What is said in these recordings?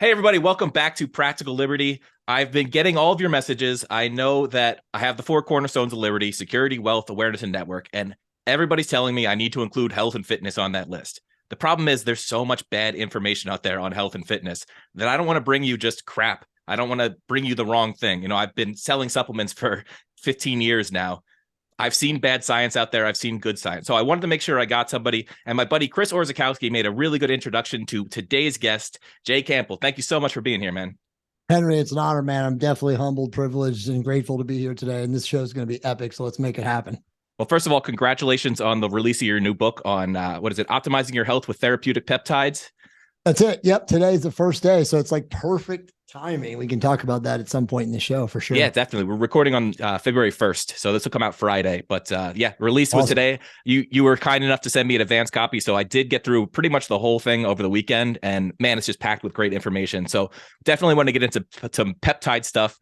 Hey, everybody, welcome back to Practical Liberty. I've been getting all of your messages. I know that I have the four cornerstones of liberty: security, wealth, awareness, and network. And everybody's telling me I need to include health and fitness on that list. The problem is there's so much bad information out there on health and fitness that I don't want to bring you just crap. I don't want to bring you the wrong thing. I've been selling supplements for 15 years now. I've seen bad science out there. I've seen good science. So I wanted to make sure I got somebody. And my buddy Chris Orzakowski made a really good introduction to today's guest, Jay Campbell. Thank you so much for being here, man. Henry, it's an honor, man. I'm definitely humbled, privileged, and grateful to be here today. And this show is going to be epic. So let's make it happen. Well, first of all, congratulations on the release of your new book on optimizing your health with therapeutic peptides. That's it. Yep. Today's the first day. So it's like perfect timing. We can talk about that at some point in the show for sure. Yeah, definitely. We're recording on February 1st. So this will come out Friday. But release was today. You were kind enough to send me an advance copy. So I did get through pretty much the whole thing over the weekend. And man, it's just packed with great information. So definitely want to get into some peptide stuff.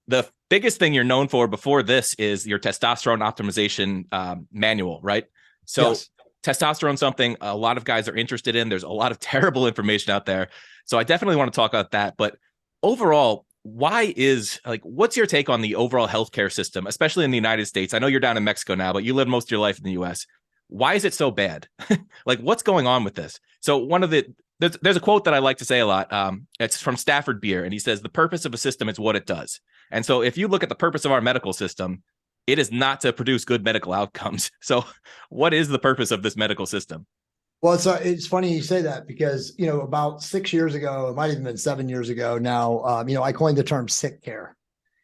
The biggest thing you're known for before this is your testosterone optimization manual, right? So yes. Testosterone, something a lot of guys are interested in. There's a lot of terrible information out there. So I definitely want to talk about that. But overall, what's your take on the overall healthcare system, especially in the United States? I know you're down in Mexico now, but you live most of your life in the US. Why is it so bad? What's going on with this? So there's a quote that I like to say a lot. It's from Stafford Beer, and he says, the purpose of a system is what it does. And so if you look at the purpose of our medical system, it is not to produce good medical outcomes. So what is the purpose of this medical system? Well, it's funny you say that because, about 6 years ago, it might have even been 7 years ago now, I coined the term sick care.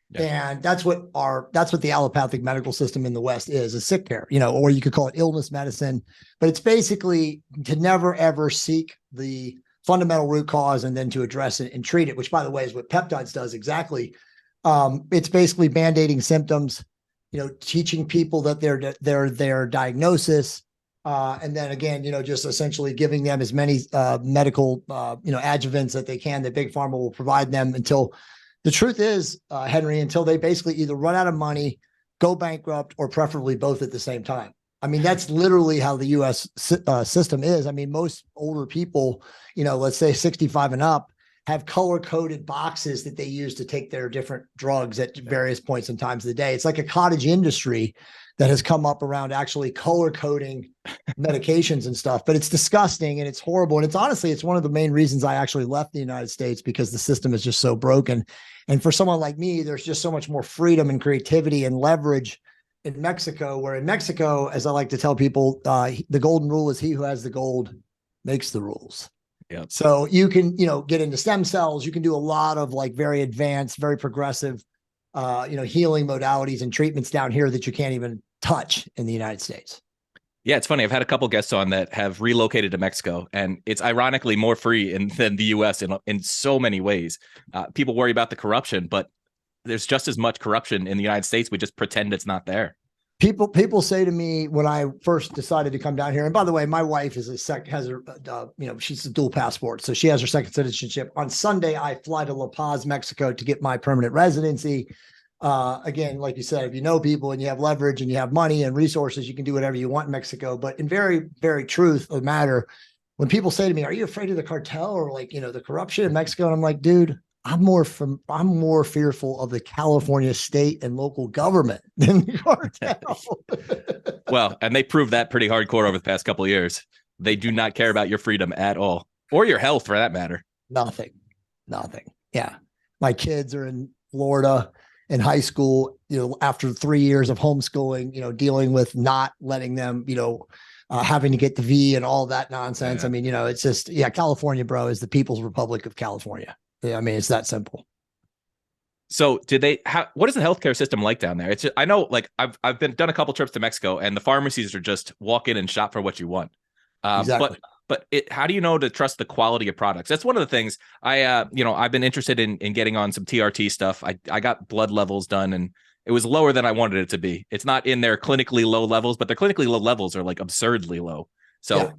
Yeah. And that's what the allopathic medical system in the West is sick care, or you could call it illness medicine, but it's basically to never, ever seek the fundamental root cause and then to address it and treat it, which, by the way, is what peptides does exactly. It's basically band-aiding symptoms, teaching people that their diagnosis, and then again, just essentially giving them as many medical, adjuvants that they can, that Big Pharma will provide them until the truth is, Henry, until they basically either run out of money, go bankrupt, or preferably both at the same time. I mean, that's literally how the U.S. System is. I mean, most older people, let's say 65 and up, have color-coded boxes that they use to take their different drugs at various points and times of the day. It's like a cottage industry that has come up around actually color-coding medications and stuff, but it's disgusting and it's horrible. And it's one of the main reasons I actually left the United States, because the system is just so broken. And for someone like me, there's just so much more freedom and creativity and leverage in Mexico, where in Mexico, as I like to tell people, the golden rule is he who has the gold makes the rules. Yeah. So you can, get into stem cells. You can do a lot of very advanced, very progressive, healing modalities and treatments down here that you can't even touch in the United States. Yeah, it's funny. I've had a couple guests on that have relocated to Mexico, and it's ironically more free than the U.S. in so many ways. People worry about the corruption, but there's just as much corruption in the United States. We just pretend it's not there. People say to me when I first decided to come down here, and by the way, my wife is she's a dual passport, so she has her second citizenship. On Sunday, I fly to La Paz, Mexico, to get my permanent residency. Again, like you said, if you know people and you have leverage and you have money and resources, you can do whatever you want in Mexico. But in very, very truth of the matter, when people say to me, "Are you afraid of the cartel or the corruption in Mexico?" And I'm like, dude, I'm more fearful of the California state and local government than the cartel. Well, and they proved that pretty hardcore over the past couple of years. They do not care about your freedom at all, or your health for that matter. Nothing. Yeah. My kids are in Florida in high school, after 3 years of homeschooling, dealing with not letting them, having to get the V and all that nonsense. Yeah. I mean, it's just, California, bro, is the People's Republic of California. Yeah, I mean, it's that simple. So what is the healthcare system like down there? It's just, I know, I've done a couple trips to Mexico, and the pharmacies are just walk in and shop for what you want. Exactly. But how do you know to trust the quality of products? That's one of the things I've been interested in getting on some TRT stuff. I got blood levels done, and it was lower than I wanted it to be. It's not in their clinically low levels, but their clinically low levels are absurdly low. So. Yeah.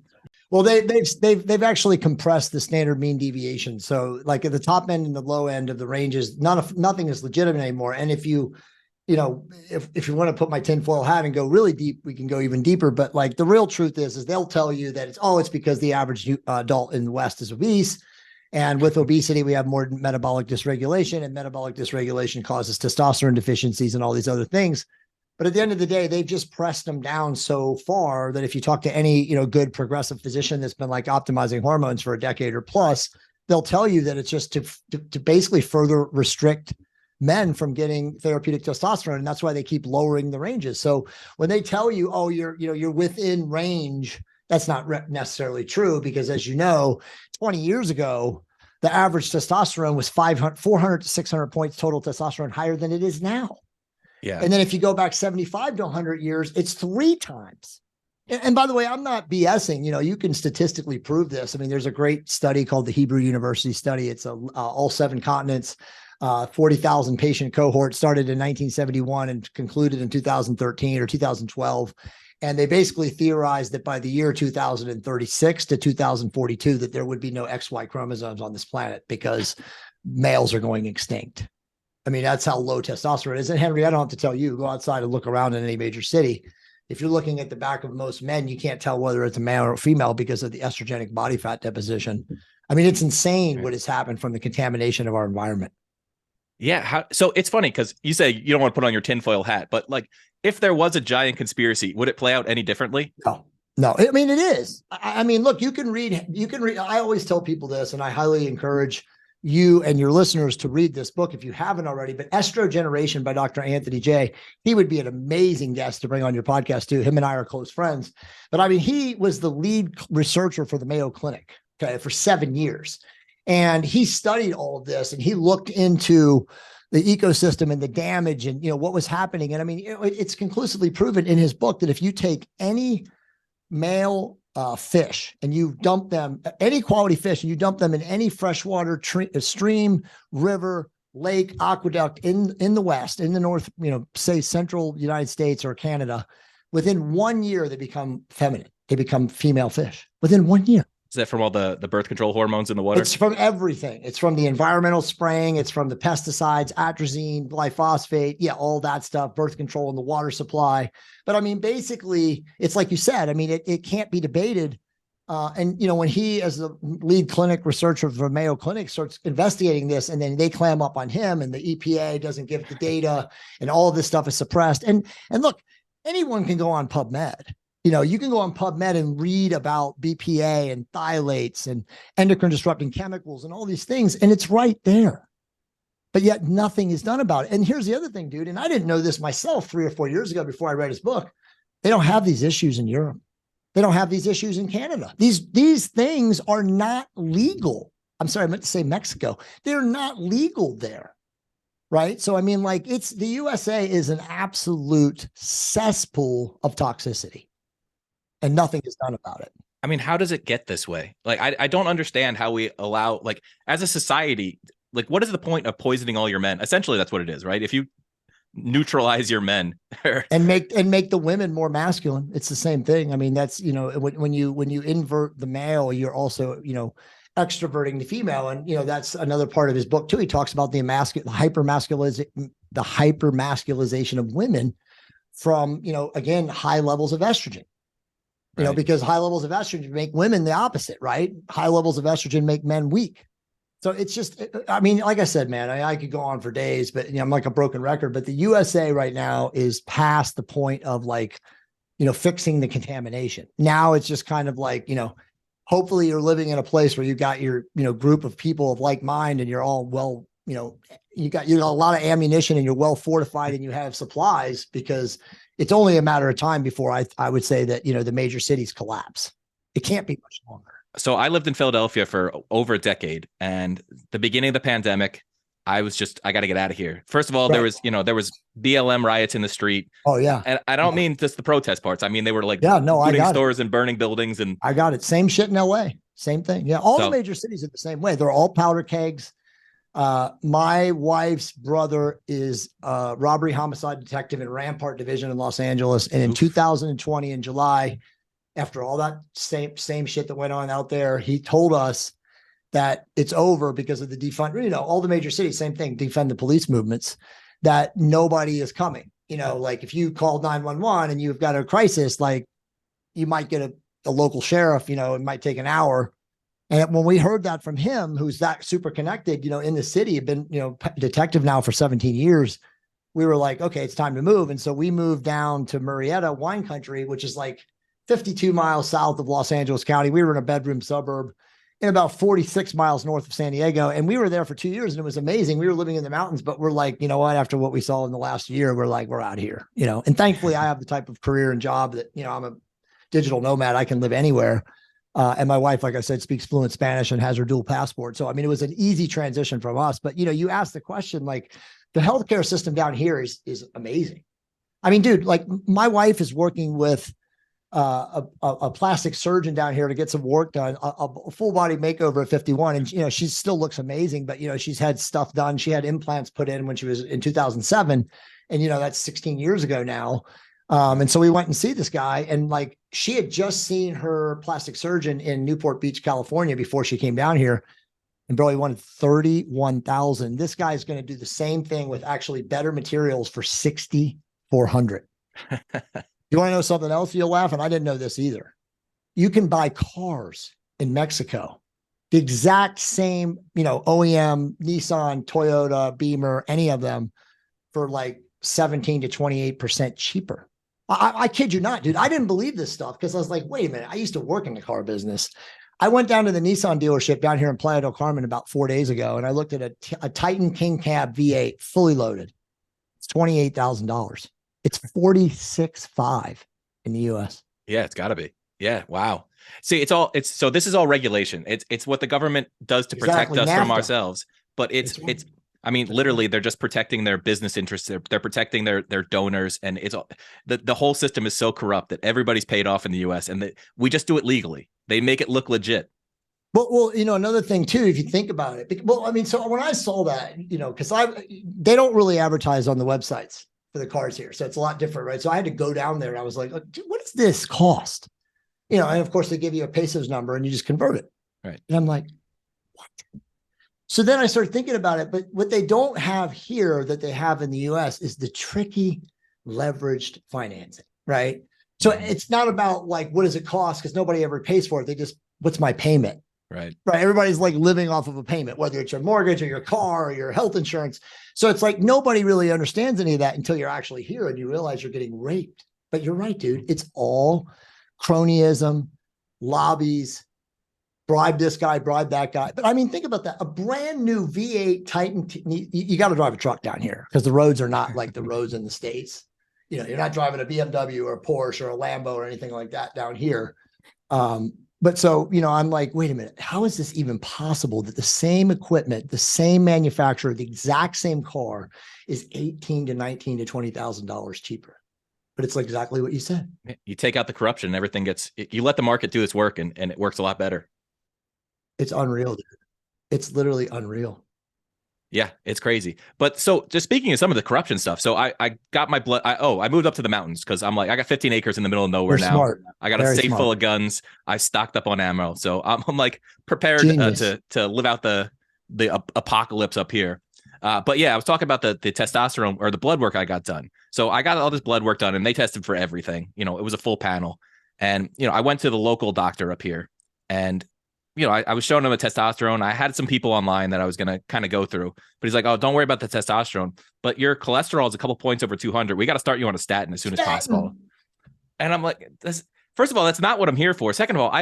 Well, they've actually compressed the standard mean deviation. So at the top end and the low end of the ranges, nothing is legitimate anymore. And if you if you want to put my tinfoil hat and go really deep, we can go even deeper. But the real truth is they'll tell you that it's because the average adult in the West is obese. And with obesity, we have more metabolic dysregulation, and metabolic dysregulation causes testosterone deficiencies and all these other things. But at the end of the day, they've just pressed them down so far that if you talk to any, good progressive physician that's been like optimizing hormones for a decade or plus, they'll tell you that it's just to basically further restrict men from getting therapeutic testosterone. And that's why they keep lowering the ranges. So when they tell you, oh, you're within range, that's not necessarily true, because as you know, 20 years ago, the average testosterone was 400 to 600 points total testosterone higher than it is now. Yeah. And then if you go back 75 to 100 years, it's 3 times. And by the way, I'm not BSing, you can statistically prove this. I mean, there's a great study called the Hebrew University study. It's all 7 continents, 40,000 patient cohort, started in 1971 and concluded in 2013 or 2012. And they basically theorized that by the year 2036 to 2042, that there would be no XY chromosomes on this planet because males are going extinct. I mean, that's how low testosterone is. And Henry, I don't have to tell you, go outside and look around in any major city. If you're looking at the back of most men, you can't tell whether it's a male or female because of the estrogenic body fat deposition. I mean, it's insane what has happened from the contamination of our environment. Yeah. So it's funny because you say you don't want to put on your tinfoil hat, but like if there was a giant conspiracy, would it play out any differently? No. I mean, it is. I mean, look, you can read. I always tell people this, and I highly encourage you and your listeners to read this book if you haven't already, but Estrogeneration by Dr. Anthony J. He would be an amazing guest to bring on your podcast too. Him and I are close friends, but I mean, he was the lead researcher for the Mayo Clinic, for 7 years. And he studied all of this, and he looked into the ecosystem and the damage and, what was happening. And I mean, it's conclusively proven in his book that if you take any male fish and you dump them, any quality fish, and you dump them in any freshwater stream, river, lake, aqueduct in the West, in the North, say central United States or Canada, within 1 year, they become feminine. They become female fish within 1 year. Is that from all the birth control hormones in the water? It's from everything. It's from the environmental spraying. It's from the pesticides, atrazine, glyphosate. Yeah, all that stuff, birth control in the water supply. But I mean, basically, it's like you said, I mean, it can't be debated. And, when he, as the lead clinic researcher for Mayo Clinic, starts investigating this, and then they clam up on him, and the EPA doesn't give the data, and all of this stuff is suppressed. And look, anyone can go on PubMed. You can go on PubMed and read about BPA and phthalates and endocrine disrupting chemicals and all these things, and it's right there. But yet nothing is done about it. And here's the other thing, dude, and I didn't know this myself 3 or 4 years ago before I read his book. They don't have these issues in Europe. They don't have these issues in Canada. These things are not legal. I'm sorry, I meant to say Mexico. They're not legal there. Right. So, I mean, like, the USA is an absolute cesspool of toxicity. And nothing is done about it. I mean, how does it get this way? Like, I don't understand how we allow, like, as a society, like, what is the point of poisoning all your men? Essentially, that's what it is, right? If you neutralize your men and make the women more masculine, it's the same thing. I mean, that's, when you invert the male, you're also, extroverting the female. And, that's another part of his book too. He talks about the hypermasculization of women from, again, high levels of estrogen. Because high levels of estrogen make women the opposite, right? High levels of estrogen make men weak. So it's just, I mean, like I said, man, I could go on for days, but I'm like a broken record. But the USA right now is past the point of fixing the contamination. Now it's just kind of like, hopefully you're living in a place where you got your, group of people of like mind, and you're all well, you got a lot of ammunition, and you're well fortified, and you have supplies, because it's only a matter of time before I would say that, the major cities collapse. It can't be much longer. So I lived in Philadelphia for over a decade, and the beginning of the pandemic, I got to get out of here. First of all, there was BLM riots in the street. Oh yeah. And I don't mean just the protest parts. I mean, they were like looting stores and burning buildings. And I got it. Same shit in LA. Same thing. Yeah. All the major cities are the same way. They're all powder kegs. My wife's brother is a robbery homicide detective in Rampart Division in Los Angeles. And in 2020, in July, after all that same shit that went on out there, he told us that it's over because of the defund, all the major cities, same thing, defund the police movements, that nobody is coming. Like if you call 911 and you've got a crisis, like you might get a local sheriff, it might take an hour. And when we heard that from him, who's that super connected, in the city, had been, detective now for 17 years, we were like, okay, it's time to move. And so we moved down to Murrieta wine country, which is like 52 miles south of Los Angeles County. We were in a bedroom suburb and about 46 miles north of San Diego. And we were there for 2 years and it was amazing. We were living in the mountains, but we're like, you know what, after what we saw in the last year, we're like, we're out here, and thankfully I have the type of career and job that, I'm a digital nomad. I can live anywhere. And my wife, like I said, speaks fluent Spanish and has her dual passport. So, I mean, it was an easy transition from us, but you asked the question, like the healthcare system down here is amazing. I mean, dude, like my wife is working with a plastic surgeon down here to get some work done, a full body makeover at 51. And, she still looks amazing, but, she's had stuff done. She had implants put in when she was in 2007. And, that's 16 years ago now. And so we went and see this guy and like, she had just seen her plastic surgeon in Newport Beach, California before she came down here. And bro, he wanted $31,000. This guy's going to do the same thing with actually better materials for $6,400. You want to know something else? You'll laugh. And I didn't know this either. You can buy cars in Mexico, the exact same, OEM, Nissan, Toyota, Beamer, any of them for like 17 to 28% cheaper. I kid you not, dude. I didn't believe this stuff because I was like, wait a minute. I used to work in the car business. I went down to the Nissan dealership down here in Playa del Carmen about 4 days ago, and I looked at a Titan King Cab V8 fully loaded. It's $28,000. It's $46,500 in the US. Yeah, it's got to be. Yeah, wow. See, so this is all regulation. It's what the government does to protect us from ourselves, but it's I mean, literally, they're just protecting their business interests. They're protecting their donors, and it's all, the whole system is so corrupt that everybody's paid off in the U.S. and we just do it legally. They make it look legit. Well, another thing too, if you think about it. Well, I mean, so when I saw that, because they don't really advertise on the websites for the cars here, so it's a lot different, right? So I had to go down there, and I was like, dude, what does this cost? And of course they give you a pesos number, and you just convert it, right? And I'm like, what? So then I started thinking about it, but what they don't have here that they have in the US is the tricky leveraged financing, right? So it's not about like, what does it cost? Because nobody ever pays for it. They just, what's my payment? Right. Everybody's like living off of a payment, whether it's your mortgage or your car or your health insurance. So it's like, nobody really understands any of that until you're actually here and you realize you're getting raped. But you're right, dude. It's all cronyism, lobbies, bribe this guy, bribe that guy. But I mean, think about that. A brand new V8 Titan, you got to drive a truck down here because the roads are not like the roads in the States. You're not driving a BMW or a Porsche or a Lambo or anything like that down here. But so, I'm like, wait a minute, how is this even possible that the same equipment, the same manufacturer, the exact same car is $18,000 to $19,000 to $20,000 cheaper? But it's like exactly what you said. You take out the corruption and everything you let the market do its work and it works a lot better. It's unreal, dude. It's literally unreal. Yeah, it's crazy. But so just speaking of some of the corruption stuff, so I got my blood. I moved up to the mountains because I'm like, I got 15 acres in the middle of nowhere now. Smart. I got a safe full of guns. I stocked up on ammo. So I'm like prepared to live out the apocalypse up here. But yeah, I was talking about the testosterone or the blood work I got done. So I got all this blood work done and they tested for everything. It was a full panel. And, I went to the local doctor up here and I was showing him a testosterone. I had some people online that I was going to kind of go through, but he's like, oh, don't worry about the testosterone, but your cholesterol is a couple points over 200. We got to start you on a statin as soon as possible. And I'm like, first of all, that's not what I'm here for. Second of all, I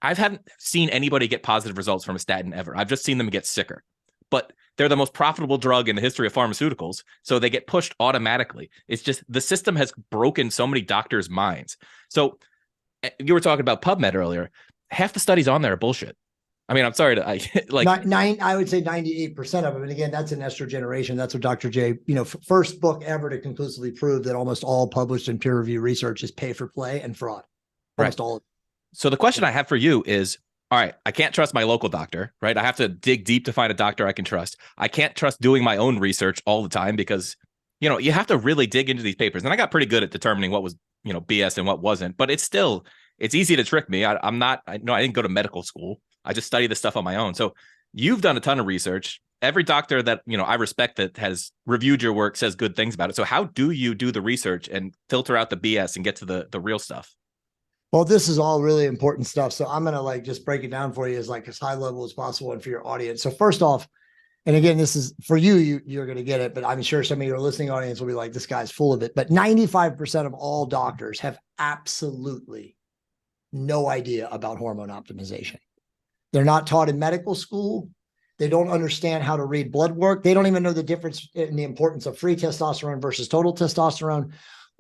haven't seen anybody get positive results from a statin ever. I've just seen them get sicker, but they're the most profitable drug in the history of pharmaceuticals. So they get pushed automatically. It's just the system has broken so many doctors' minds. So you were talking about PubMed earlier. Half the studies on there are bullshit. I mean, I'm sorry to I would say 98% of them. And again, that's an estrogeneration. That's what Dr. J, first book ever to conclusively prove that almost all published and peer review research is pay for play and fraud. Almost all of it. So the question I have for you is, all right, I can't trust my local doctor, right? I have to dig deep to find a doctor I can trust. I can't trust doing my own research all the time because, you have to really dig into these papers. And I got pretty good at determining what was, BS and what wasn't, but it's easy to trick me. I didn't go to medical school. I just study this stuff on my own. So you've done a ton of research. Every doctor that, I respect that has reviewed your work says good things about it. So how do you do the research and filter out the BS and get to the real stuff? Well, this is all really important stuff. So I'm going to like just break it down for you as high level as possible and for your audience. So first off, and again, this is for you, you're going to get it, but I'm sure some of your listening audience will be like, this guy's full of it. But 95% of all doctors have absolutely no idea about hormone optimization. They're not taught in medical school. They don't understand how to read blood work. They don't even know the difference in the importance of free testosterone versus total testosterone.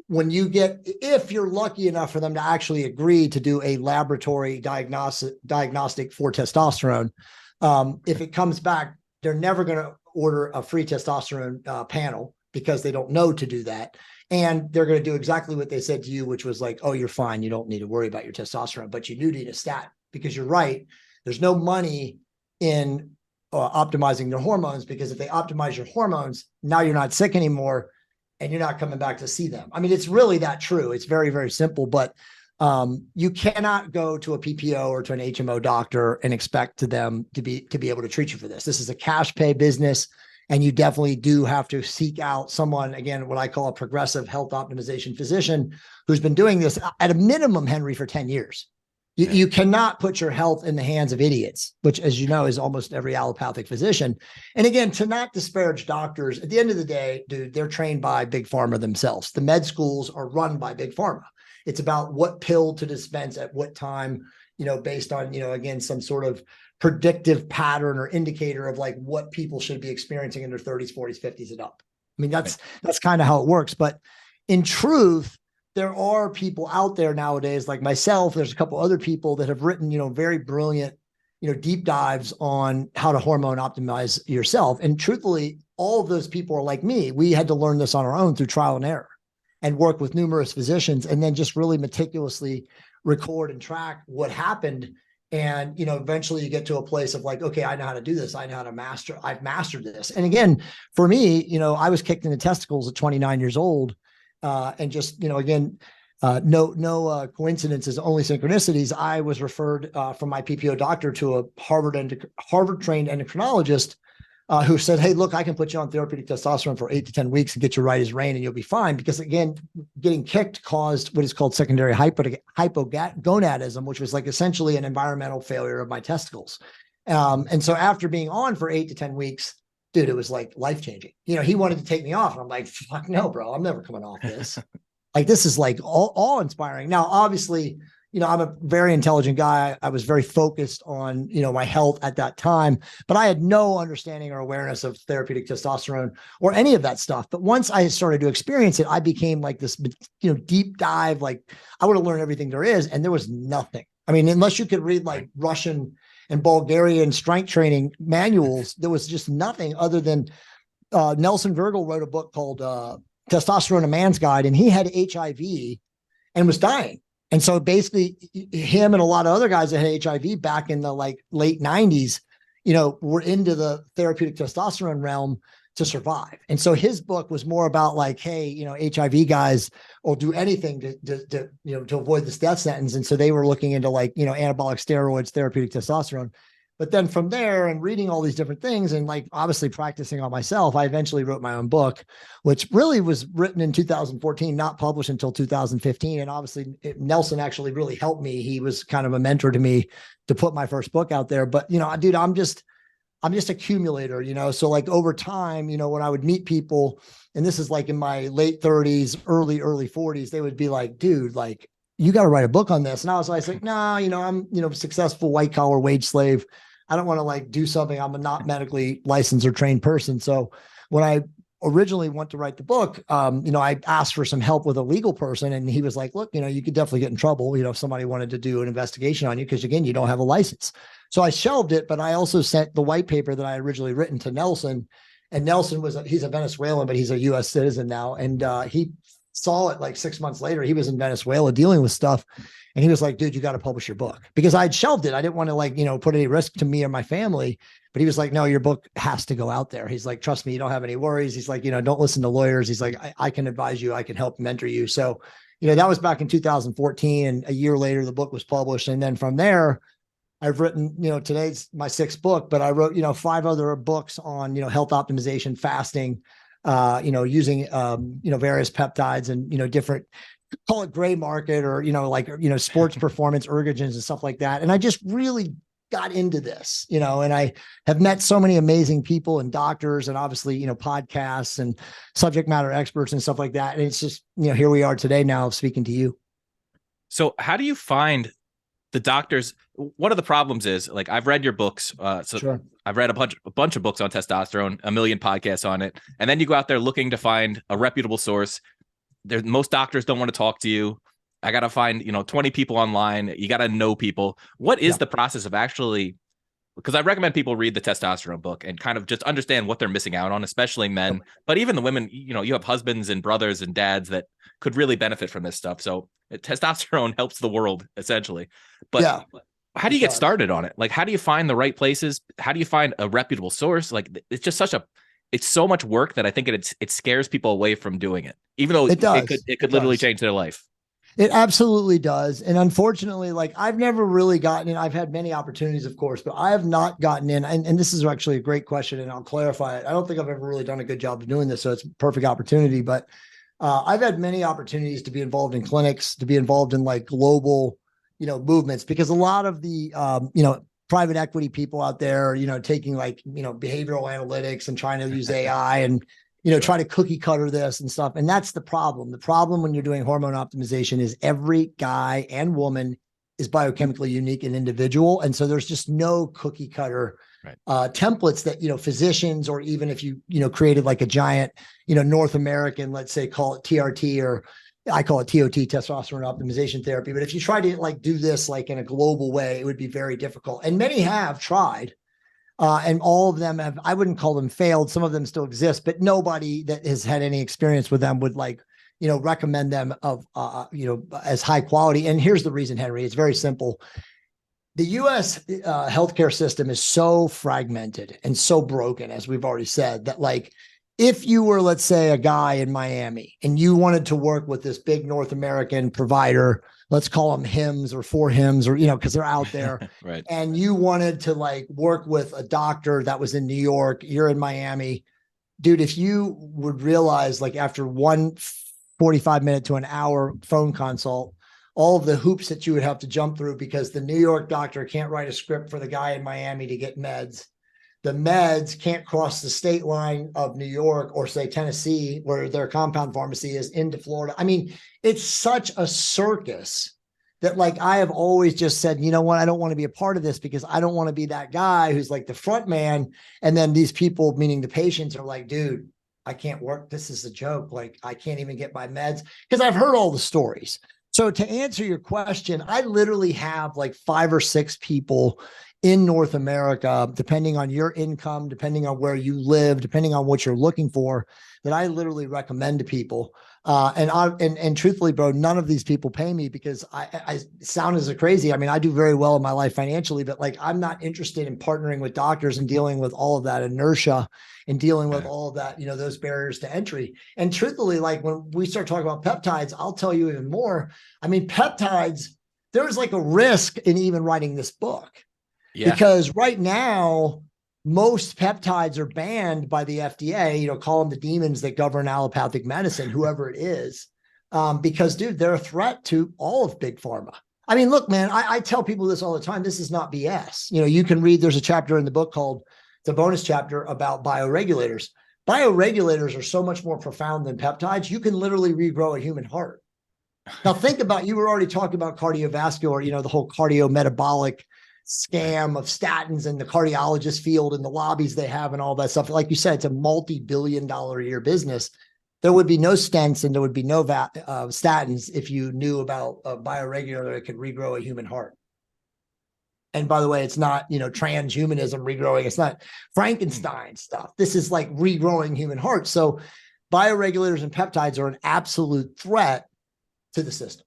If you're lucky enough for them to actually agree to do a laboratory diagnostic for testosterone, if it comes back, they're never going to order a free testosterone panel because they don't know to do that. And they're going to do exactly what they said to you, which was like, oh, you're fine. You don't need to worry about your testosterone, but you do need a stat because you're right. There's no money in optimizing their hormones, because if they optimize your hormones, now you're not sick anymore and you're not coming back to see them. I mean, it's really that true. It's very, very simple, but you cannot go to a PPO or to an HMO doctor and expect them to be able to treat you for this. This is a cash pay business, and you definitely do have to seek out someone, again, what I call a progressive health optimization physician who's been doing this at a minimum, Henry, for 10 years. You cannot put your health in the hands of idiots, which, as you know, is almost every allopathic physician. And again, to not disparage doctors, at the end of the day, dude, they're trained by Big Pharma themselves. The med schools are run by Big Pharma. It's about what pill to dispense at what time, based on, again, some sort of predictive pattern or indicator of like what people should be experiencing in their 30s, 40s, 50s and up. I mean, that's kind of how it works. But in truth, there are people out there nowadays like myself. There's a couple other people that have written, very brilliant, deep dives on how to hormone optimize yourself. And truthfully, all of those people are like me. We had to learn this on our own through trial and error and work with numerous physicians, and then just really meticulously record and track what happened. And, eventually you get to a place of like, okay, I know how to do this. I know how to I've mastered this. And again, for me, I was kicked in the testicles at 29 years old. And just, again, no coincidences, only synchronicities. I was referred from my PPO doctor to a Harvard-trained endocrinologist who said, hey, look, I can put you on therapeutic testosterone for 8 to 10 weeks and get you right as rain and you'll be fine. Because again, getting kicked caused what is called secondary hypogonadism, which was like essentially an environmental failure of my testicles. And so after being on for 8 to 10 weeks, dude, it was like life-changing. He wanted to take me off. And I'm like, fuck no, bro, I'm never coming off this. Like, this is like all inspiring. Now, obviously, I'm a very intelligent guy. I was very focused on, my health at that time, but I had no understanding or awareness of therapeutic testosterone or any of that stuff. But once I started to experience it, I became like this, deep dive. Like, I would have learned everything there is. And there was nothing. I mean, unless you could read like Russian and Bulgarian strength training manuals, there was just nothing other than Nelson Virgil wrote a book called Testosterone, a Man's Guide, and he had HIV and was dying. And so basically him and a lot of other guys that had HIV back in the like late 90s, were into the therapeutic testosterone realm to survive. And so his book was more about like, hey, HIV guys will do anything to avoid this death sentence. And so they were looking into like, anabolic steroids, therapeutic testosterone. But then from there and reading all these different things and like obviously practicing on myself, I eventually wrote my own book, which really was written in 2014, not published until 2015. And obviously Nelson actually really helped me. He was kind of a mentor to me to put my first book out there. But, dude, I'm just accumulator, so like over time, when I would meet people, and this is like in my late 30s, early 40s, they would be like, dude, like, you got to write a book on this. And I was like, no, I'm, successful white collar wage slave. I don't want to like do something. I'm a not medically licensed or trained person. So when I originally went to write the book, I asked for some help with a legal person, and he was like, look, you could definitely get in trouble, if somebody wanted to do an investigation on you, because again, you don't have a license. So I shelved it, but I also sent the white paper that I had originally written to Nelson, and Nelson he's a Venezuelan, but he's a US citizen now. And he saw it like 6 months later. He was in Venezuela dealing with stuff. And he was like, dude, you got to publish your book, because I'd shelved it. I didn't want to like, put any risk to me or my family, but he was like, no, your book has to go out there. He's like, trust me, you don't have any worries. He's like, don't listen to lawyers. He's like, I can advise you. I can help mentor you. So, that was back in 2014. And a year later, the book was published. And then from there, I've written, today's my 6th book, but I wrote, 5 other books on, health optimization, fasting, using, various peptides and, different call it gray market or, like, sports performance ergogens and stuff like that. And I just really got into this, and I have met so many amazing people and doctors and obviously, podcasts and subject matter experts and stuff like that. And it's just, here we are today now speaking to you. So how do you find the doctors? One of the problems is, like, I've read your books. Sure. I've read a bunch of books on testosterone, a million podcasts on it. And then you go out there looking to find a reputable source. Most doctors don't want to talk to you. I got to find, 20 people online. You got to know people. What is the process of actually, because I recommend people read the testosterone book and kind of just understand what they're missing out on, especially men, but even the women, you have husbands and brothers and dads that could really benefit from this stuff. So testosterone helps the world essentially, but how do you get started on it? Like, how do you find the right places? How do you find a reputable source? Like, it's just it's so much work that I think it scares people away from doing it, even though it could literally change their life. It absolutely does. And unfortunately, like, I've never really gotten in. I've had many opportunities, of course, but I have not gotten in. And this is actually a great question, and I'll clarify it. I don't think I've ever really done a good job of doing this, so it's a perfect opportunity. But I've had many opportunities to be involved in clinics, to be involved in like global, movements, because a lot of the, private equity people out there, taking like, behavioral analytics and trying to use AI and, try to cookie cutter this and stuff. And that's the problem. The problem when you're doing hormone optimization is every guy and woman is biochemically unique and individual. And so there's just no cookie cutter templates that, physicians, or even if you, created like a giant, North American, let's say, call it TRT, or I call it TOT, testosterone optimization therapy. But if you try to like do this like in a global way, it would be very difficult. And many have tried. And all of them have, I wouldn't call them failed. Some of them still exist, but nobody that has had any experience with them would like, recommend them of, as high quality. And here's the reason, Henry. It's very simple. The US healthcare system is so fragmented and so broken, as we've already said, that like, if you were, let's say, a guy in Miami and you wanted to work with this big North American provider, let's call them HIMS or 4Hims, or, because they're out there, right. And you wanted to like work with a doctor that was in New York, you're in Miami, dude, if you would realize, like, after one 45-minute to an hour phone consult, all of the hoops that you would have to jump through, because the New York doctor can't write a script for the guy in Miami to get meds. The meds can't cross the state line of New York or, say, Tennessee, where their compound pharmacy is, into Florida. I mean, it's such a circus that, like, I have always just said, you know what, I don't want to be a part of this, because I don't want to be that guy who's like the front man. And then these people, meaning the patients, are like, dude, I can't work. This is a joke. Like, I can't even get my meds, because I've heard all the stories. So to answer your question, I literally have like 5 or 6 people in North America, depending on your income, depending on where you live, depending on what you're looking for, that I literally recommend to people. And truthfully, bro, none of these people pay me, because I sound as a crazy. I mean, I do very well in my life financially, but like, I'm not interested in partnering with doctors and dealing with all of that inertia and dealing with all of that, those barriers to entry. And truthfully, like, when we start talking about peptides, I'll tell you even more. I mean, peptides, there's like a risk in even writing this book. Yeah. Because right now, most peptides are banned by the FDA, call them the demons that govern allopathic medicine, whoever it is, because, dude, they're a threat to all of big pharma. I mean, look, man, I tell people this all the time. This is not BS. You can read, there's a chapter in the book called, it's a bonus chapter about bioregulators. Bioregulators are so much more profound than peptides. You can literally regrow a human heart. Now, think about, you were already talking about cardiovascular, the whole cardiometabolic scam of statins and the cardiologist field and the lobbies they have and all that stuff. Like you said, it's a multi-billion-dollar a year business. There would be no stents and there would be no statins if you knew about a bioregulator that could regrow a human heart. And by the way, it's not, transhumanism regrowing. It's not Frankenstein stuff. This is like regrowing human hearts. So bioregulators and peptides are an absolute threat to the system.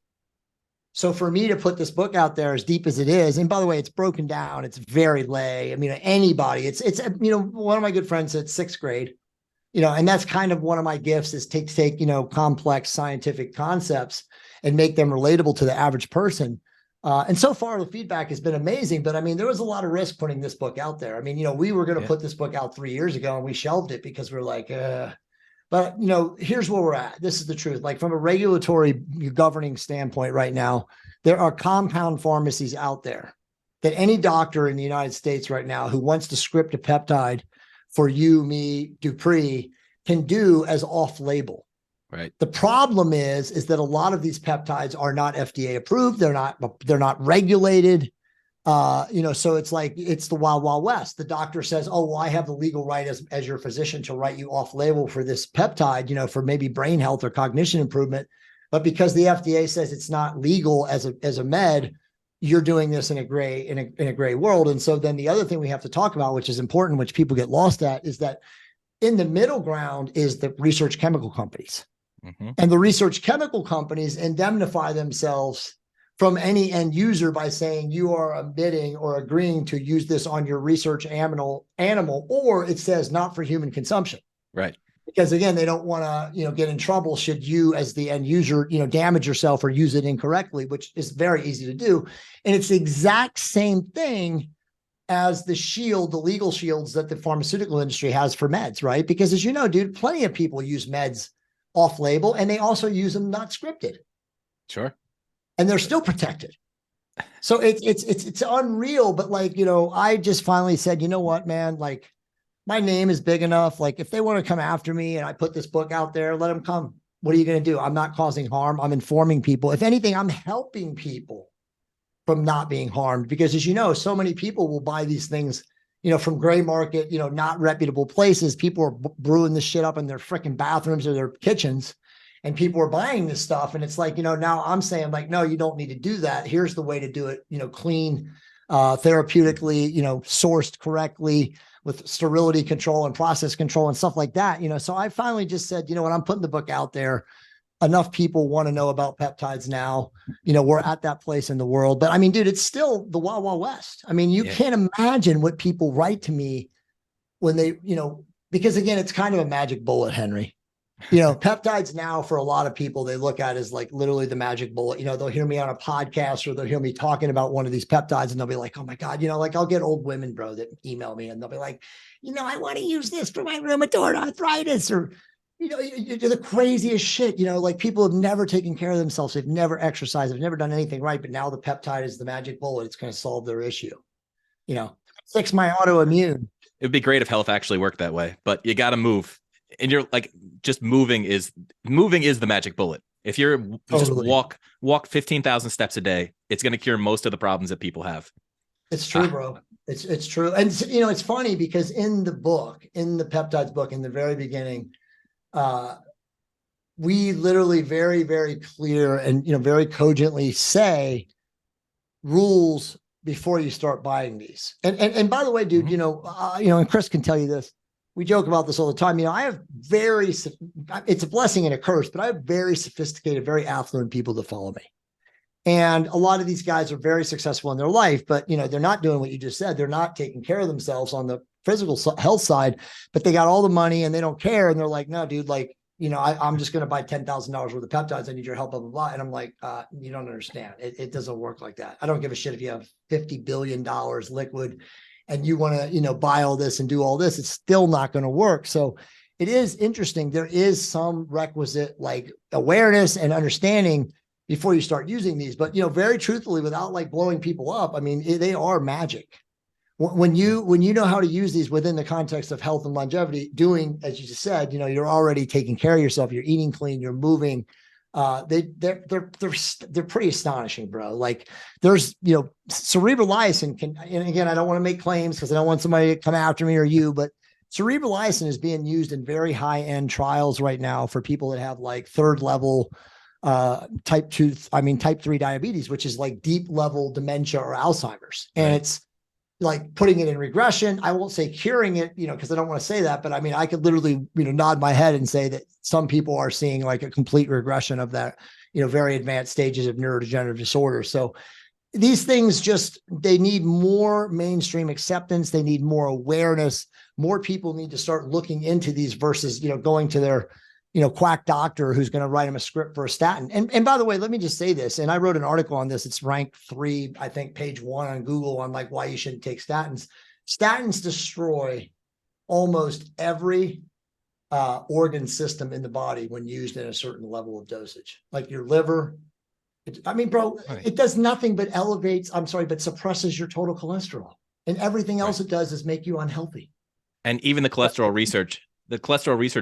So for me to put this book out there as deep as it is, and by the way, it's broken down, it's very lay. I mean, anybody, it's one of my good friends at 6th grade, and that's kind of one of my gifts, is take complex scientific concepts and make them relatable to the average person. And so far the feedback has been amazing, but I mean, there was a lot of risk putting this book out there. I mean, we were going to put this book out 3 years ago and we shelved it because we're like, but But, here's where we're at. This is the truth. Like from a regulatory governing standpoint right now, there are compound pharmacies out there that any doctor in the United States right now who wants to script a peptide for you, me, Dupree, can do as off-label. Right. The problem is that a lot of these peptides are not FDA approved. They're not regulated. So it's like, it's the wild, wild west. The doctor says, oh, well, I have the legal right as your physician to write you off label for this peptide, for maybe brain health or cognition improvement. But because the FDA says it's not legal as a med, you're doing this in a gray world. And so then the other thing we have to talk about, which is important, which people get lost at, is that in the middle ground is the research chemical companies. Mm-hmm. And the research chemical companies indemnify themselves from any end user by saying you are admitting or agreeing to use this on your research animal, or it says not for human consumption. Right. Because again, they don't want to, get in trouble should you as the end user, damage yourself or use it incorrectly, which is very easy to do. And it's the exact same thing as the legal shields that the pharmaceutical industry has for meds, right? Because as you know, dude, plenty of people use meds off label and they also use them not scripted. Sure. And they're still protected. So it's unreal. But I just finally said, you know what, man, like my name is big enough. Like if they want to come after me and I put this book out there, let them come. What are you going to do? I'm not causing harm. I'm informing people. If anything, I'm helping people from not being harmed, because as you know, so many people will buy these things, from gray market, not reputable places. People are brewing this shit up in their freaking bathrooms or their kitchens. And people are buying this stuff. And it's like, now I'm saying like, no, you don't need to do that. Here's the way to do it, clean, therapeutically, sourced correctly with sterility control and process control and stuff like that. So I finally just said, you know what, I'm putting the book out there. Enough people want to know about peptides now. We're at that place in the world. But I mean, dude, it's still the wild, wild west. I mean, you can't imagine what people write to me when they, because again, it's kind of a magic bullet, Henry. Peptides now for a lot of people, they look at as like literally the magic bullet. They'll hear me on a podcast or they'll hear me talking about one of these peptides and they'll be like, oh my God, like I'll get old women, bro, that email me and they'll be like, I want to use this for my rheumatoid arthritis, or, you're the craziest shit. Like people have never taken care of themselves. They've never exercised. They've never done anything right. But now the peptide is the magic bullet. It's going to solve their issue. Fix my autoimmune. It'd be great if health actually worked that way, but you got to move. And you're like, just moving is the magic bullet. If you're just walk 15,000 steps a day, it's going to cure most of the problems that people have. It's true, bro. It's true. And it's funny because in the peptides book, in the very beginning, we literally very, very clear and, very cogently say rules before you start buying these. And by the way, dude, and Chris can tell you this. We joke about this all the time. I have it's a blessing and a curse, but I have very sophisticated, very affluent people that follow me. And a lot of these guys are very successful in their life, but, they're not doing what you just said. They're not taking care of themselves on the physical health side, but they got all the money and they don't care. And they're like, no, dude, like, I'm just going to buy $10,000 worth of peptides. I need your help, blah, blah, blah. And I'm like, you don't understand. It doesn't work like that. I don't give a shit if you have $50 billion liquid and you want to, buy all this and do all this, it's still not going to work. So it is interesting. There is some requisite like awareness and understanding before you start using these, but, very truthfully, without like blowing people up, I mean, they are magic. When you know how to use these within the context of health and longevity, doing, as you just said, you're already taking care of yourself, you're eating clean, you're moving, they're pretty astonishing, bro. Like there's, cerebral lysin can, and again, I don't want to make claims because I don't want somebody to come after me or you, but cerebral lysin is being used in very high end trials right now for people that have like third level, type 3 diabetes, which is like deep level dementia or Alzheimer's. And right. It's like putting it in regression. I won't say curing it, because I don't want to say that, but I mean, I could literally, nod my head and say that some people are seeing like a complete regression of that, very advanced stages of neurodegenerative disorder. So these things they need more mainstream acceptance. They need more awareness. More people need to start looking into these versus, going to their, quack doctor who's going to write them a script for a statin. And by the way, let me just say this. And I wrote an article on this. It's ranked 3, I think page 1 on Google on like why you shouldn't take statins. Statins destroy almost every organ system in the body when used in a certain level of dosage, like your liver. I mean, bro, it does nothing but but suppresses your total cholesterol. And everything else it does is make you unhealthy. And even the cholesterol research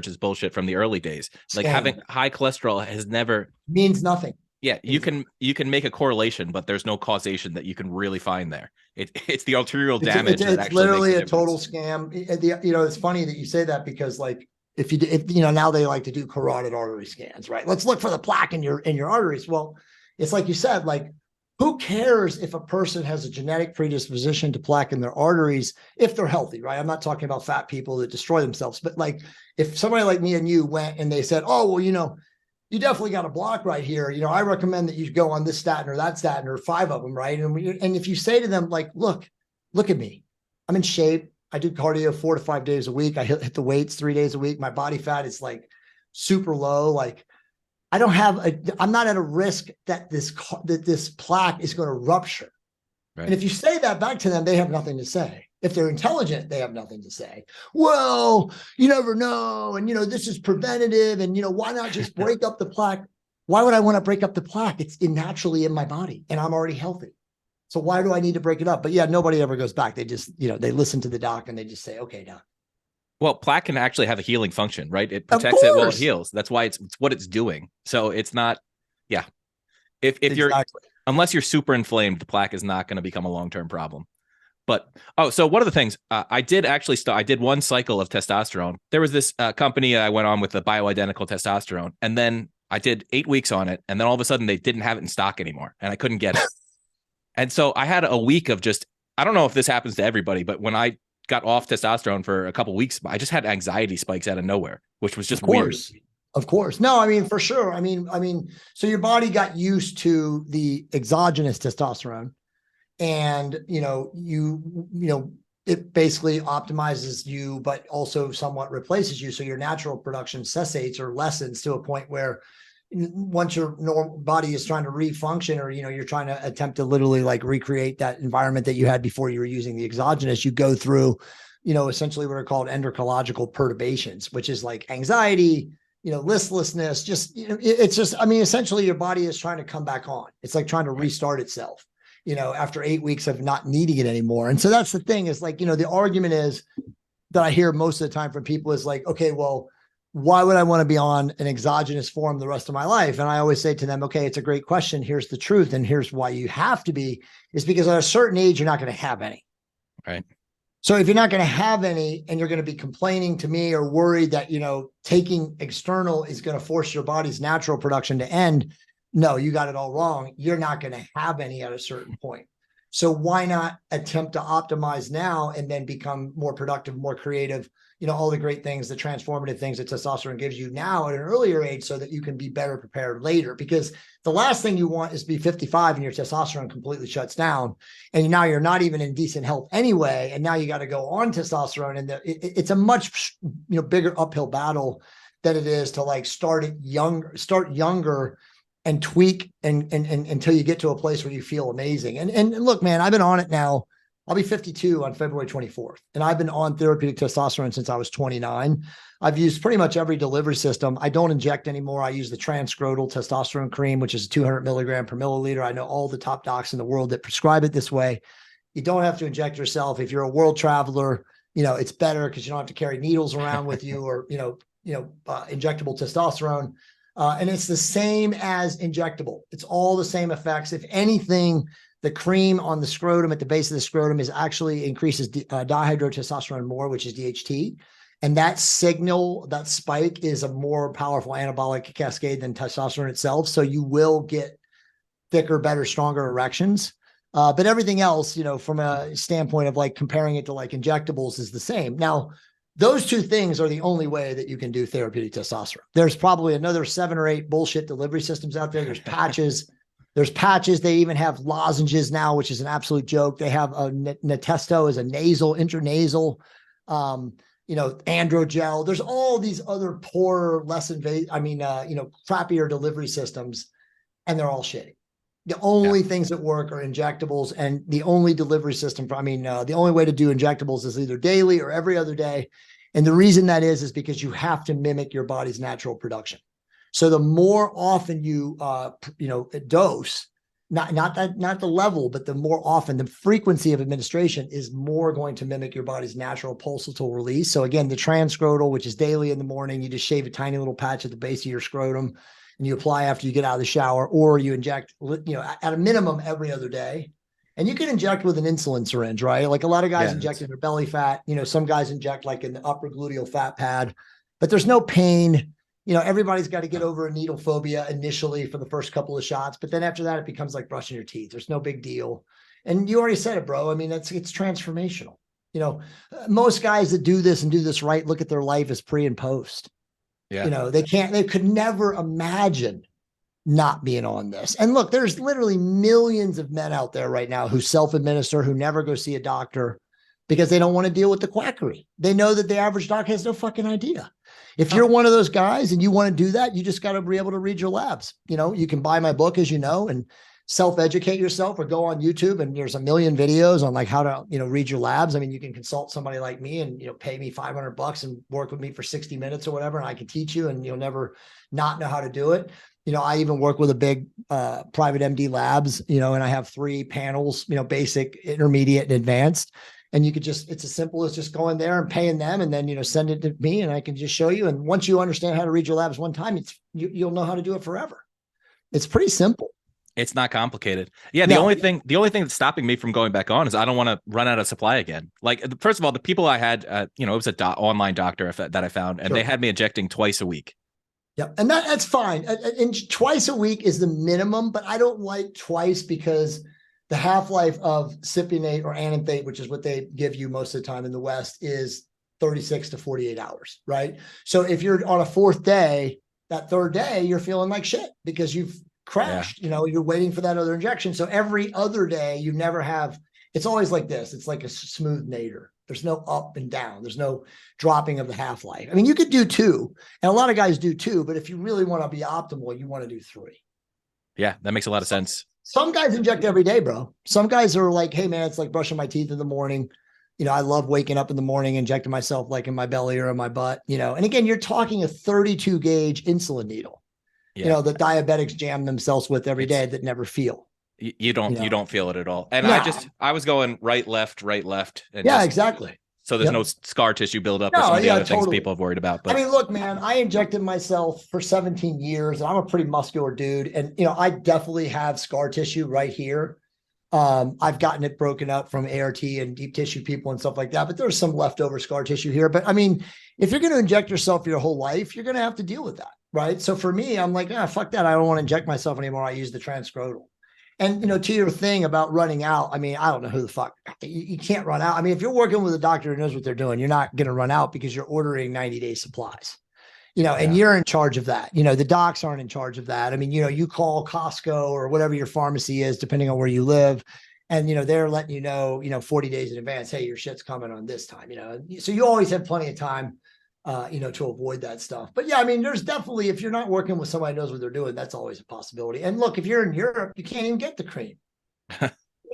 is bullshit from the early days. Like having high cholesterol has never means nothing. Yeah, you can make a correlation, but there's no causation that you can really find there. It's the arterial damage. It's literally a total scam. It's funny that you say that, because like if now they like to do carotid artery scans, right? Let's look for the plaque in your arteries. Well, it's like you said, like, who cares if a person has a genetic predisposition to plaque in their arteries if they're healthy, right? I'm not talking about fat people that destroy themselves, but like if somebody like me and you went and they said, oh, well, you definitely got a block right here. I recommend that you go on this statin or that statin or 5 of them, right? And if you say to them, like, look at me, I'm in shape. I do cardio 4 to 5 days a week. I hit the weights 3 days a week. My body fat is like super low. Like I'm not at a risk that this plaque is going to rupture. Right. And if you say that back to them, they have nothing to say. If they're intelligent, they have nothing to say. Well, you never know. And, this is preventative. And, why not just break up the plaque? Why would I want to break up the plaque? It's naturally in my body and I'm already healthy. So why do I need to break it up? But yeah, nobody ever goes back. They just, they listen to the doc and they just say, okay, doc. Well, plaque can actually have a healing function, right? It protects it while it heals. That's why it's what it's doing. So it's not, yeah. If you're, unless you're super inflamed, the plaque is not going to become a long-term problem. But, so one of the things I did actually I did one cycle of testosterone. There was this company I went on with the bioidentical testosterone, and then I did 8 weeks on it. And then all of a sudden they didn't have it in stock anymore and I couldn't get it. And so I had a week of just, I don't know if this happens to everybody, but when I got off testosterone for a couple of weeks, I just had anxiety spikes out of nowhere, which was just weird. Of course. No, I mean, for sure. I mean, so your body got used to the exogenous testosterone and, it basically optimizes you, but also somewhat replaces you. So your natural production cessates or lessens to a point where once your normal body is trying to refunction, or, you're trying to attempt to literally like recreate that environment that you had before you were using the exogenous, you go through, essentially what are called endocrinological perturbations, which is like anxiety, listlessness, it's just, essentially your body is trying to come back on. It's like trying to restart itself, after 8 weeks of not needing it anymore. And so that's the thing is like, the argument is that I hear most of the time from people is like, okay, well, why would I want to be on an exogenous form the rest of my life? And I always say to them, okay, it's a great question. Here's the truth. And here's why you have to be, is because at a certain age, you're not going to have any. Right. So if you're not going to have any and you're going to be complaining to me or worried that, taking external is going to force your body's natural production to end, no, you got it all wrong. You're not going to have any at a certain point. So why not attempt to optimize now and then become more productive, more creative, all the great things, the transformative things that testosterone gives you now at an earlier age so that you can be better prepared later. Because the last thing you want is to be 55 and your testosterone completely shuts down. And now you're not even in decent health anyway. And now you got to go on testosterone. And it's a much bigger uphill battle than it is to like start younger and tweak and until you get to a place where you feel amazing. And look, man, I've been on it now. I'll be 52 on February 24th. And I've been on therapeutic testosterone since I was 29. I've used pretty much every delivery system. I don't inject anymore. I use the transscrotal testosterone cream, which is 200 milligram per milliliter. I know all the top docs in the world that prescribe it this way. You don't have to inject yourself. If you're a world traveler, it's better because you don't have to carry needles around with you or, injectable testosterone. And it's the same as injectable. It's all the same effects. If anything, the cream on the scrotum at the base of the scrotum actually increases dihydrotestosterone more, which is DHT. And that spike is a more powerful anabolic cascade than testosterone itself. So you will get thicker, better, stronger erections. But everything else, from a standpoint of like comparing it to like injectables is the same. Now, those two things are the only way that you can do therapeutic testosterone. There's probably another 7 or 8 bullshit delivery systems out there. There's patches. They even have lozenges now, which is an absolute joke. They have a Natesto as a nasal, intranasal, androgel. There's all these other poor, less invasive, crappier delivery systems, and they're all shitty. The only things that work are injectables, and the only delivery system the only way to do injectables is either daily or every other day. And the reason that is because you have to mimic your body's natural production. So the more often you, dose, not the level, but the more often, the frequency of administration is more going to mimic your body's natural pulsatile release. So again, the transscrotal, which is daily in the morning, you just shave a tiny little patch at the base of your scrotum and you apply after you get out of the shower, or you inject, at a minimum every other day. And you can inject with an insulin syringe, right? Like a lot of guys inject in their belly fat, some guys inject like in the upper gluteal fat pad, but there's no pain. Everybody's got to get over a needle phobia initially for the first couple of shots, but then after that, it becomes like brushing your teeth. There's no big deal. And you already said it, bro. I mean, it's transformational. Most guys that do this and do this right, look at their life as pre and post. Yeah. They could never imagine not being on this. And look, there's literally millions of men out there right now who self-administer, who never go see a doctor because they don't want to deal with the quackery. They know that the average doctor has no fucking idea. If you're one of those guys and you want to do that, you just got to be able to read your labs. You can buy my book, as you know, and self-educate yourself, or go on YouTube and there's a million videos on like how to, read your labs. I mean, you can consult somebody like me and, pay me $500 and work with me for 60 minutes or whatever. And I can teach you and you'll never not know how to do it. I even work with a big private MD labs, and I have 3 panels, basic, intermediate, and advanced. And you could it's as simple as just going there and paying them and then, send it to me and I can just show you. And once you understand how to read your labs one time, you'll know how to do it forever. It's pretty simple. It's not complicated. Yeah. The only thing that's stopping me from going back on is I don't want to run out of supply again. Like, first of all, the people I had, it was an online doctor that I found, and they had me injecting twice a week. Yeah. And that's fine. And twice a week is the minimum, but I don't like twice because the half-life of cypionate or ananthate, which is what they give you most of the time in the West, is 36 to 48 hours, right? So if you're on a 4th day, that 3rd day, you're feeling like shit because you've crashed, you're waiting for that other injection. So every other day you never have, it's always like this. It's like a smooth nadir. There's no up and down. There's no dropping of the half-life. I mean, you could do 2, and a lot of guys do 2, but if you really want to be optimal, you want to do 3. Yeah, that makes a lot of sense. Some guys inject every day, bro. Some guys are like, hey man, it's like brushing my teeth in the morning. I love waking up in the morning, injecting myself like in my belly or in my butt, and again, you're talking a 32 gauge insulin needle, that diabetics jam themselves with every day that never feel. You don't feel it at all. And I was going right, left. And exactly. So there's no scar tissue buildup or some of the other things people have worried about. But I mean, look, man, I injected myself for 17 years and I'm a pretty muscular dude. And, I definitely have scar tissue right here. I've gotten it broken up from ART and deep tissue people and stuff like that, but there's some leftover scar tissue here. But I mean, if you're going to inject yourself your whole life, you're going to have to deal with that. Right. So for me, I'm like, fuck that. I don't want to inject myself anymore. I use the transscrotal. And, to your thing about running out, I mean, I don't know who the fuck, you can't run out. I mean, if you're working with a doctor who knows what they're doing, you're not going to run out because you're ordering 90-day supplies, and you're in charge of that. The docs aren't in charge of that. I mean, you call Costco or whatever your pharmacy is, depending on where you live. And, they're letting 40 days in advance, hey, your shit's coming on this time, so you always have plenty of time, to avoid that stuff. But yeah, I mean, there's definitely, if you're not working with somebody who knows what they're doing, that's always a possibility. And look, if you're in Europe, you can't even get the cream.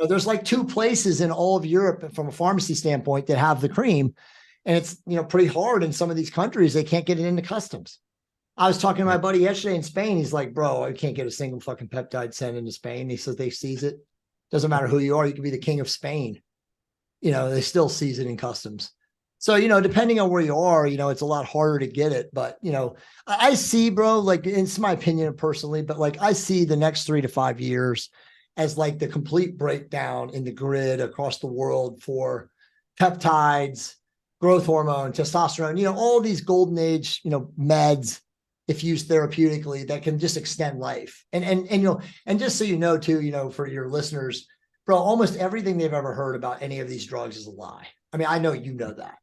There's like 2 places in all of Europe from a pharmacy standpoint that have the cream. And it's, pretty hard in some of these countries. They can't get it into customs. I was talking to my buddy yesterday in Spain. He's like, bro, I can't get a single fucking peptide sent into Spain. He says they seize it. Doesn't matter who you are. You could be the king of Spain. They still seize it in customs. So, depending on where you are, it's a lot harder to get it. But, I see, bro, like, it's my opinion personally, but like, I see the next 3 to 5 years as like the complete breakdown in the grid across the world for peptides, growth hormone, testosterone, all these golden age, meds, if used therapeutically, that can just extend life. And just so you know, too, for your listeners, bro, almost everything they've ever heard about any of these drugs is a lie. I mean, I know you know that.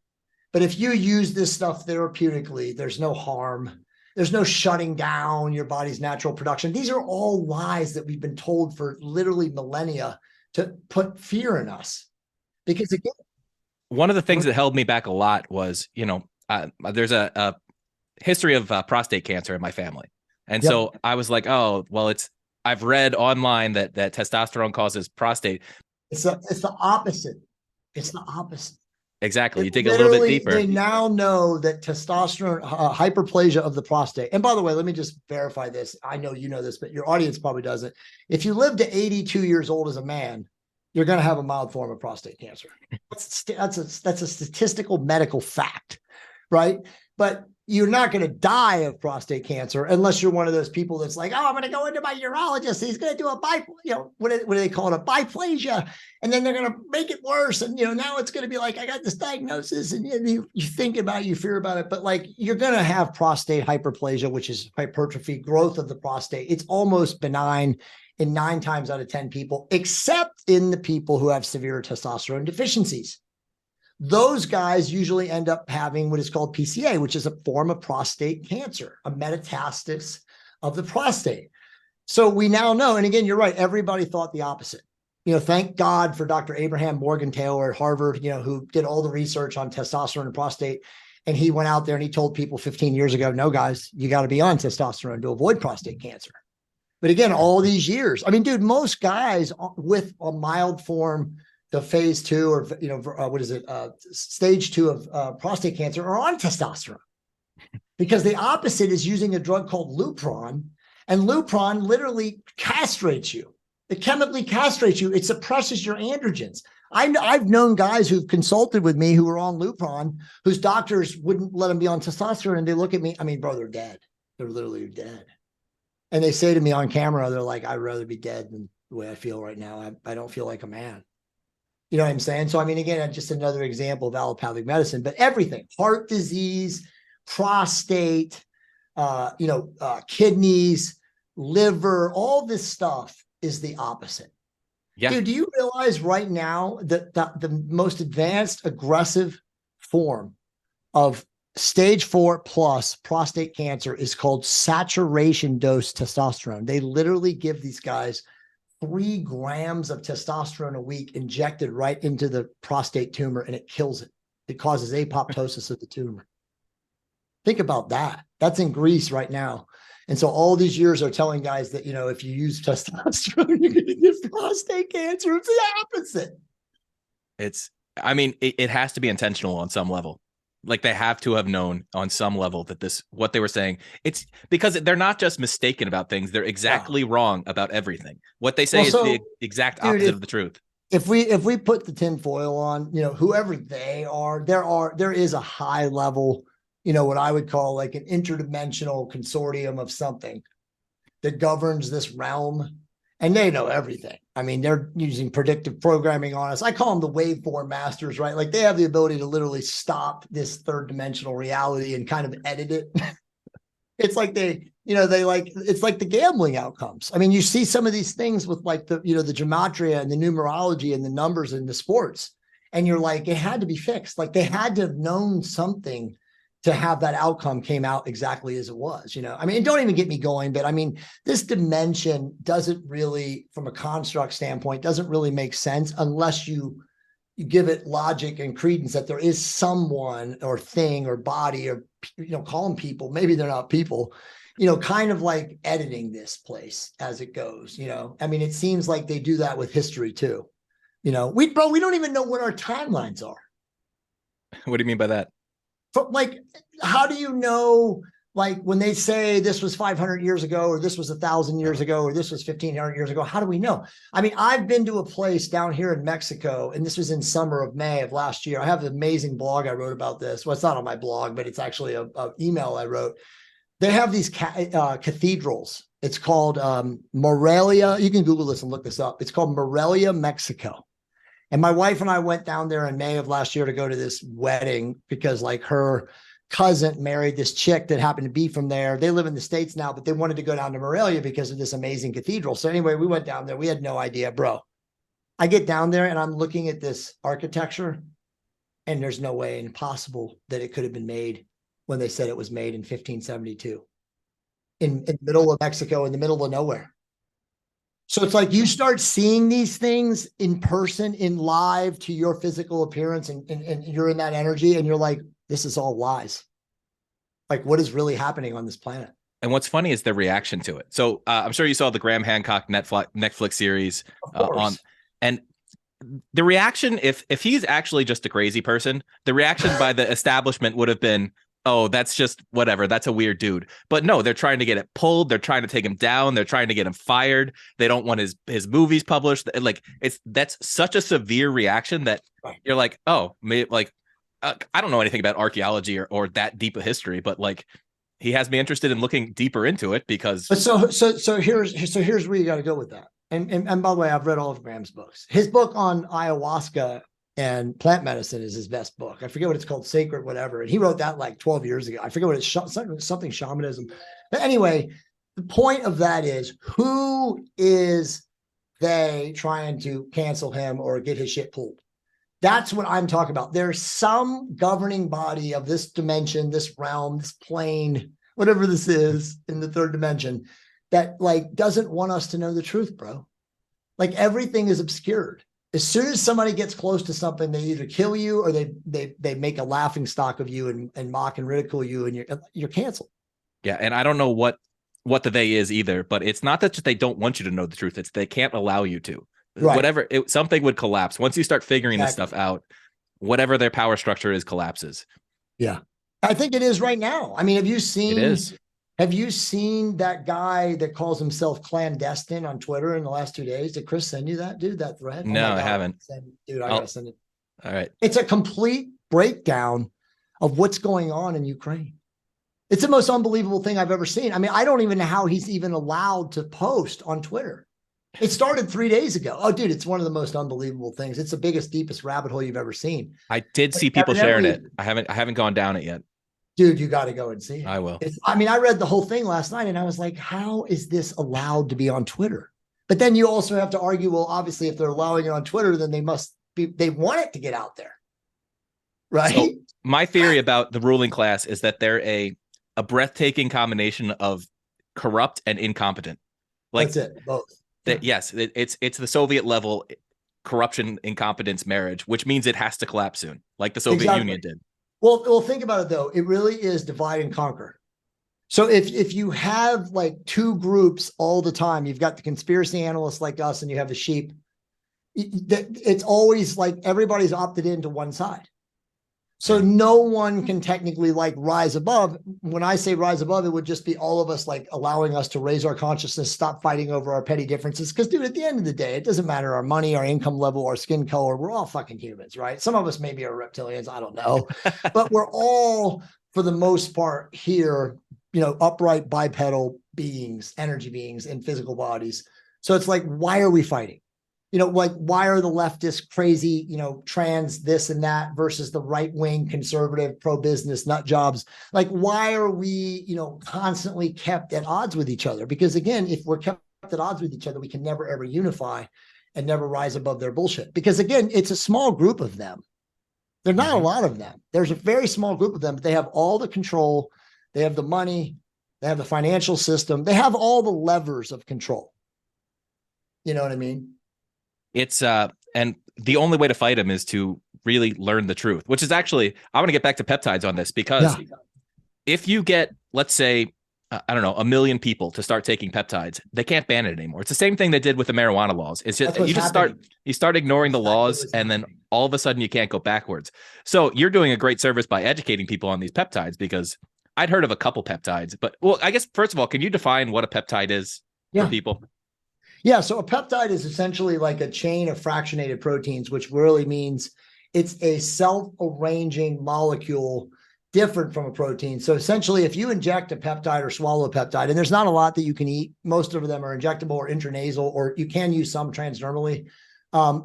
But if you use this stuff therapeutically, there's no harm. There's no shutting down your body's natural production. These are all lies that we've been told for literally millennia to put fear in us. Because again, one of the things that held me back a lot was, there's a history of prostate cancer in my family. And so I was like, oh, well, I've read online that testosterone causes prostate. It's the opposite. It's the opposite. Exactly. You dig a little bit deeper. They now know that testosterone, hyperplasia of the prostate. And by the way, let me just verify this. I know you know this, but your audience probably doesn't. If you live to 82 years old as a man, you're going to have a mild form of prostate cancer. That's a statistical medical fact, right? But you're not going to die of prostate cancer unless you're one of those people that's like, oh, I'm going to go into my urologist. He's going to do a what do they call it? A biplasia. And then they're going to make it worse. And, now it's going to be like, I got this diagnosis, and you think about it, you fear about it, but like, you're going to have prostate hyperplasia, which is hypertrophy, growth of the prostate. It's almost benign in 9 times out of 10 people, except in the people who have severe testosterone deficiencies. Those guys usually end up having what is called PCA, which is a form of prostate cancer, a metastasis of the prostate. So we now know, and again, you're right, everybody thought the opposite. Thank God for Dr. Abraham Morgan-Taylor at Harvard, who did all the research on testosterone and prostate. And he went out there and he told people 15 years ago, no, guys, you got to be on testosterone to avoid prostate cancer. But again, all these years, I mean, dude, most guys with a mild form, the phase 2 or, stage 2 of prostate cancer are on testosterone, because the opposite is using a drug called Lupron, and Lupron literally castrates you. It chemically castrates you. It suppresses your androgens. I've known guys who've consulted with me who were on Lupron, whose doctors wouldn't let them be on testosterone. And they look at me, I mean, bro, they're dead. They're literally dead. And they say to me on camera, they're like, I'd rather be dead than the way I feel right now. I don't feel like a man. You know what I'm saying? So, I mean, again, just another example of allopathic medicine, but everything, heart disease, prostate, kidneys, liver, all this stuff is the opposite. Yeah. Dude, do you realize right now that the most advanced aggressive form of stage 4 plus prostate cancer is called saturation dose testosterone? They literally give these guys 3 grams of testosterone a week injected right into the prostate tumor, and it kills it. It causes apoptosis of the tumor. Think about that. That's in Greece right now. And so all these years are telling guys that, if you use testosterone, you're going to get prostate cancer. It's the opposite. It has to be intentional on some level. Like, they have to have known on some level that what they were saying, it's because they're not just mistaken about things. They're exactly wrong about everything. What they say is the exact opposite of the truth. If we put the tinfoil on, whoever they are, there is a high level, what I would call like an interdimensional consortium of something that governs this realm, and they know everything. I mean, they're using predictive programming on us. I call them the waveform masters, right? Like, they have the ability to literally stop this 3rd dimensional reality and kind of edit it. It's like it's like the gambling outcomes. I mean, you see some of these things with like the gematria and the numerology and the numbers in the sports, and you're like, it had to be fixed. Like, they had to have known something to have that outcome came out exactly as it was, I mean, don't even get me going, but I mean, this dimension doesn't really, from a construct standpoint, doesn't really make sense unless you give it logic and credence that there is someone or thing or body or, call them people, maybe they're not people, kind of like editing this place as it goes, I mean, it seems like they do that with history too. We don't even know what our timelines are. What do you mean by that? But like, how do you know, like, when they say this was 500 years ago, or this was 1,000 years ago, or this was 1,500 years ago, how do we know? I mean, I've been to a place down here in Mexico, and this was in summer of May of last year. I have an amazing blog I wrote about this. Well, it's not on my blog, but it's actually a email I wrote. They have these cathedrals. It's called Morelia. You can Google this and look this up. It's called Morelia, Mexico. And my wife and I went down there in May of last year to go to this wedding because, like, her cousin married this chick that happened to be from there. They live in the States now, but they wanted to go down to Morelia because of this amazing cathedral. So anyway, we went down there. We had no idea, bro. I get down there and I'm looking at this architecture, and there's no way impossible that it could have been made when they said it was made in 1572 in the middle of Mexico, in the middle of nowhere. So it's like you start seeing these things in person, in live to your physical appearance, and you're in that energy, and you're like, this is all lies. Like, what is really happening on this planet? And what's funny is their reaction to it. So I'm sure you saw the Graham Hancock Netflix series and the reaction, if he's actually just a crazy person, the reaction by the establishment would have been, oh, that's just whatever. That's a weird dude. But no, they're trying to get it pulled. They're trying to take him down. They're trying to get him fired. They don't want his movies published. Like that's such a severe reaction that you're like, oh, maybe like I don't know anything about archaeology or that deep a history, but like he has me interested in looking deeper into it because. But so here's where you got to go with that. And by the way, I've read all of Graham's books. His book on ayahuasca and plant medicine is his best book. I forget what it's called, Sacred whatever. And he wrote that like 12 years ago. I forget what it's something shamanism. But anyway, the point of that is, who is they trying to cancel him or get his shit pulled? That's what I'm talking about. There's some governing body of this dimension, this realm, this plane, whatever this is in the third dimension, that like doesn't want us to know the truth, bro. Like everything is obscured. As soon as somebody gets close to something, they either kill you or they make a laughing stock of you and mock and ridicule you, and you're canceled. Yeah, and I don't know what the they is either, but it's not that they don't want you to know the truth. It's they can't allow you to. Right. Whatever, something would collapse once you start figuring this stuff out. Whatever their power structure is collapses. Yeah, I think it is right now. I mean, have you seen? It is. Have you seen that guy that calls himself Clandestine on Twitter in the last 2 days? Did Chris send you that, dude, that thread? No, I haven't. Dude, I gotta send it. All right. It's a complete breakdown of what's going on in Ukraine. It's the most unbelievable thing I've ever seen. I mean, I don't even know how he's even allowed to post on Twitter. It started 3 days ago. Oh, dude, it's one of the most unbelievable things. It's the biggest, deepest rabbit hole you've ever seen. I did see people sharing it. I haven't gone down it yet. Dude, you got to go and see it. I will. I mean, I read the whole thing last night and I was like, how is this allowed to be on Twitter? But then you also have to argue, well, obviously, if they're allowing it on Twitter, then they want it to get out there. Right. So my theory about the ruling class is that they're a breathtaking combination of corrupt and incompetent. Like that's it. Both. Yes, it's the Soviet level corruption, incompetence marriage, which means it has to collapse soon, like the Soviet Union did. Well, think about it though. It really is divide and conquer. So if you have like two groups all the time, you've got the conspiracy analysts like us, and you have the sheep. It's always like everybody's opted into one side. So no one can technically like rise above. When I say rise above, it would just be all of us like allowing us to raise our consciousness, stop fighting over our petty differences. Because dude, at the end of the day, it doesn't matter our money, our income level, our skin color. We're all fucking humans, right? Some of us maybe are reptilians. I don't know. But we're all, for the most part here, upright bipedal beings, energy beings in physical bodies. So it's like, why are we fighting? Like, why are the leftists crazy, trans this and that versus the right-wing conservative pro-business nut jobs? Like, why are we, constantly kept at odds with each other? Because again, if we're kept at odds with each other, we can never, ever unify and never rise above their bullshit. Because again, it's a small group of them. There's not a lot of them. There's a very small group of them, but they have all the control. They have the money. They have the financial system. They have all the levers of control. You know what I mean? It's and the only way to fight them is to really learn the truth, which is actually, I want to get back to peptides on this, because if you get, let's say, I don't know, 1 million people to start taking peptides, they can't ban it anymore. It's the same thing they did with the marijuana laws. It's just, you start ignoring the laws, and then all of a sudden you can't go backwards. So you're doing a great service by educating people on these peptides, because I'd heard of a couple peptides, but well, I guess first of all, can you define what a peptide is for people? Yeah, so a peptide is essentially like a chain of fractionated proteins, which really means it's a self-arranging molecule different from a protein. So essentially, if you inject a peptide or swallow a peptide, and there's not a lot that you can eat, most of them are injectable or intranasal, or you can use some transdermally,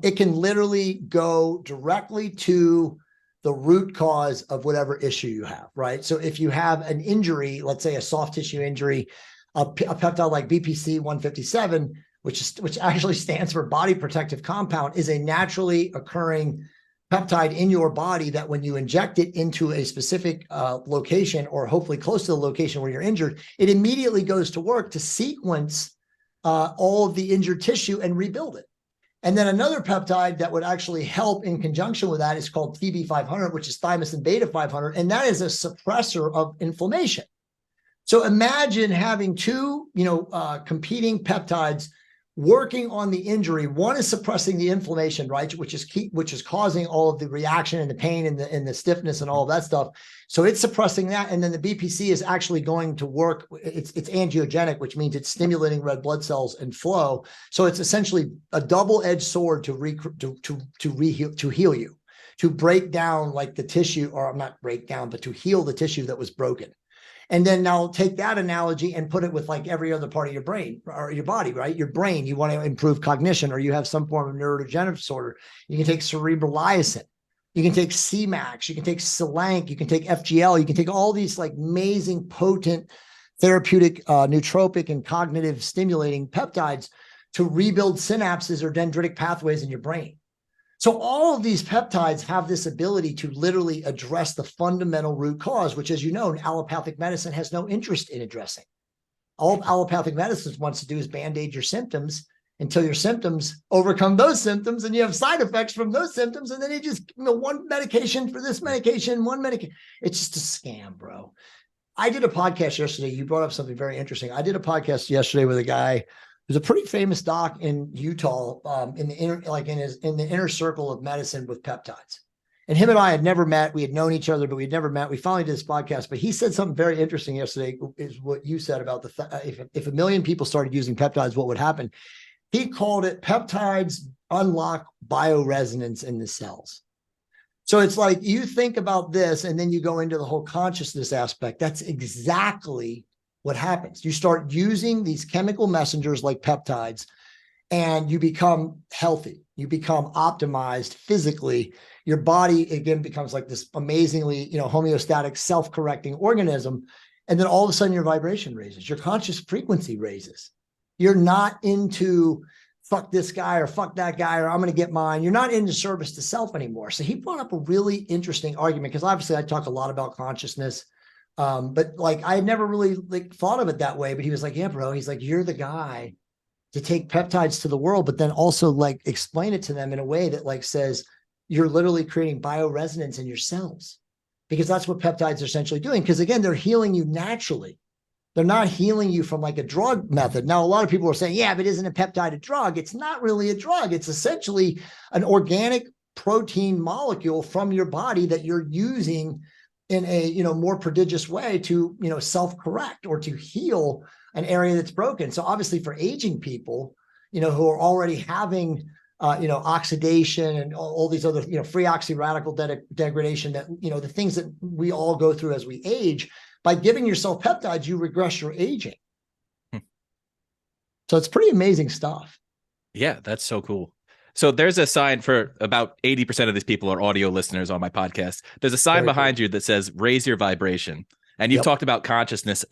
it can literally go directly to the root cause of whatever issue you have, right? So if you have an injury, let's say a soft tissue injury, a peptide like BPC 157, which actually stands for body protective compound, is a naturally occurring peptide in your body that when you inject it into a specific location, or hopefully close to the location where you're injured, it immediately goes to work to sequence all of the injured tissue and rebuild it. And then another peptide that would actually help in conjunction with that is called TB500, which is thymosin beta 500, and that is a suppressor of inflammation. So imagine having two, competing peptides working on the injury. One is suppressing the inflammation, right? Which is causing all of the reaction and the pain and the stiffness and all of that stuff. So it's suppressing that. And then the BPC is actually going to work. It's angiogenic, which means it's stimulating red blood cells and flow. So it's essentially a double-edged sword to heal you, to break down like the tissue, or not break down, but to heal the tissue that was broken. And then now take that analogy and put it with like every other part of your brain or your body, right? Your brain, you want to improve cognition, or you have some form of neurodegenerative disorder. You can take cerebral lysin. You can take CMAX. You can take Selank. You can take FGL. You can take all these like amazing, potent, therapeutic, nootropic, and cognitive stimulating peptides to rebuild synapses or dendritic pathways in your brain. So all of these peptides have this ability to literally address the fundamental root cause, which, as you know, allopathic medicine has no interest in addressing. All allopathic medicine wants to do is band-aid your symptoms until your symptoms overcome those symptoms and you have side effects from those symptoms. And then you just, one medication for this medication, one medication. It's just a scam, bro. I did a podcast yesterday. You brought up something very interesting. I did a podcast yesterday with a guy who's a pretty famous doc in Utah, in the inner circle of medicine with peptides. And him and I had never met. We had known each other, but we had never met. We finally did this podcast, but he said something very interesting yesterday, is what you said about if 1 million people started using peptides, what would happen? He called it peptides unlock bioresonance in the cells. So it's like you think about this and then you go into the whole consciousness aspect. That's exactly what happens. You start using these chemical messengers like peptides and you become healthy. You become optimized physically. Your body, again, becomes like this amazingly, homeostatic, self-correcting organism. And then all of a sudden your vibration raises, your conscious frequency raises. You're not into fuck this guy or fuck that guy, or I'm going to get mine. You're not into service to self anymore. So he brought up a really interesting argument, because obviously I talk a lot about consciousness. But like, I had never really thought of it that way, but he was like, yeah, bro, he's like, you're the guy to take peptides to the world, but then also like explain it to them in a way that like says, you're literally creating bioresonance in your cells, because that's what peptides are essentially doing. Because again, they're healing you naturally. They're not healing you from like a drug method. Now, a lot of people are saying, yeah, but isn't a peptide a drug? It's not really a drug. It's essentially an organic protein molecule from your body that you're using in a, more prodigious way to, self-correct or to heal an area that's broken. So obviously for aging people, who are already having, oxidation and all these other, free oxyradical degradation, that, the things that we all go through as we age, by giving yourself peptides, you regress your aging. So it's pretty amazing stuff. Yeah, that's so cool. So there's a sign for about 80% of these people are audio listeners on my podcast. There's a sign behind you that says raise your vibration. And you've talked about consciousness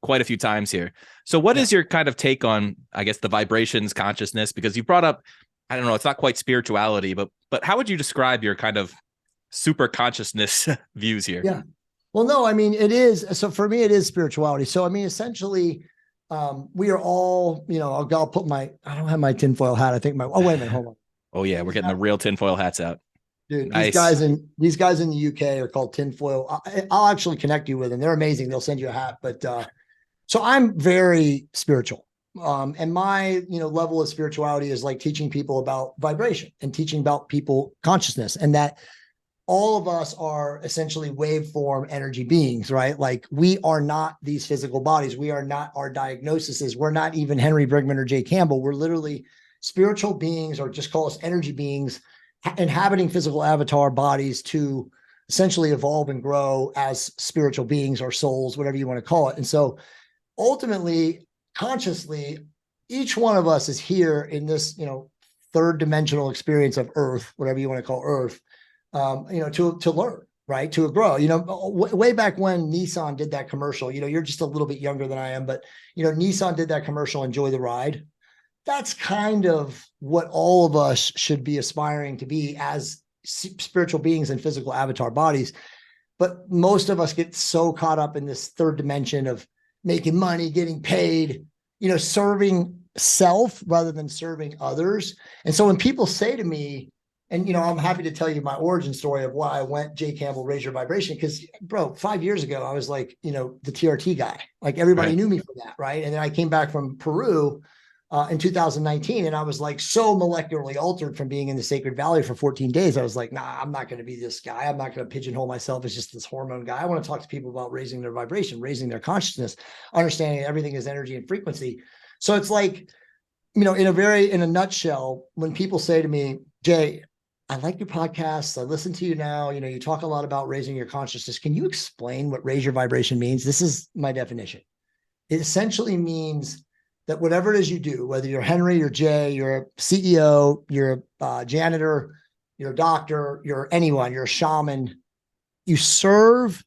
quite a few times here. So what is your kind of take on, I guess, the vibrations, consciousness? Because you brought up, I don't know, it's not quite spirituality, but how would you describe your kind of super consciousness views here? Yeah. Well, no, I mean, it is. So for me, it is spirituality. So, I mean, essentially, we are all, I'll put I don't have my tinfoil hat. I think oh, wait a minute, hold on. Oh yeah. We're getting the real tinfoil hats out. Dude, nice. these guys in the UK are called tinfoil. I'll actually connect you with them. They're amazing. They'll send you a hat. But, so I'm very spiritual. And my, level of spirituality is like teaching people about vibration and teaching about people consciousness, and that all of us are essentially waveform energy beings, right? Like, we are not these physical bodies. We are not our diagnoses. We're not even Henry Brigman or Jay Campbell. We're literally spiritual beings, or just call us energy beings, inhabiting physical avatar bodies to essentially evolve and grow as spiritual beings or souls, whatever you want to call it. And so ultimately, consciously, each one of us is here in this, third dimensional experience of Earth, whatever you want to call Earth, to learn, right? To grow, way back when Nissan did that commercial, you're just a little bit younger than I am, but, Nissan did that commercial, Enjoy the Ride. That's kind of what all of us should be aspiring to be as spiritual beings in physical avatar bodies. But most of us get so caught up in this third dimension of making money, getting paid, serving self rather than serving others. And so when people say to me, and, I'm happy to tell you my origin story of why I went Jay Campbell, Raise Your Vibration. Because, bro, 5 years ago, I was like, the TRT guy. Like, everybody knew me for that, right? And then I came back from Peru in 2019. And I was like so molecularly altered from being in the Sacred Valley for 14 days. I was like, nah, I'm not going to be this guy. I'm not going to pigeonhole myself as just this hormone guy. I want to talk to people about raising their vibration, raising their consciousness, understanding everything is energy and frequency. So it's like, in a nutshell, when people say to me, Jay, I like your podcasts. I listen to you now. You talk a lot about raising your consciousness. Can you explain what raise your vibration means? This is my definition. It essentially means that whatever it is you do, whether you're Henry, you're Jay, you're a CEO, you're a janitor, you're a doctor, you're anyone, you're a shaman, you serve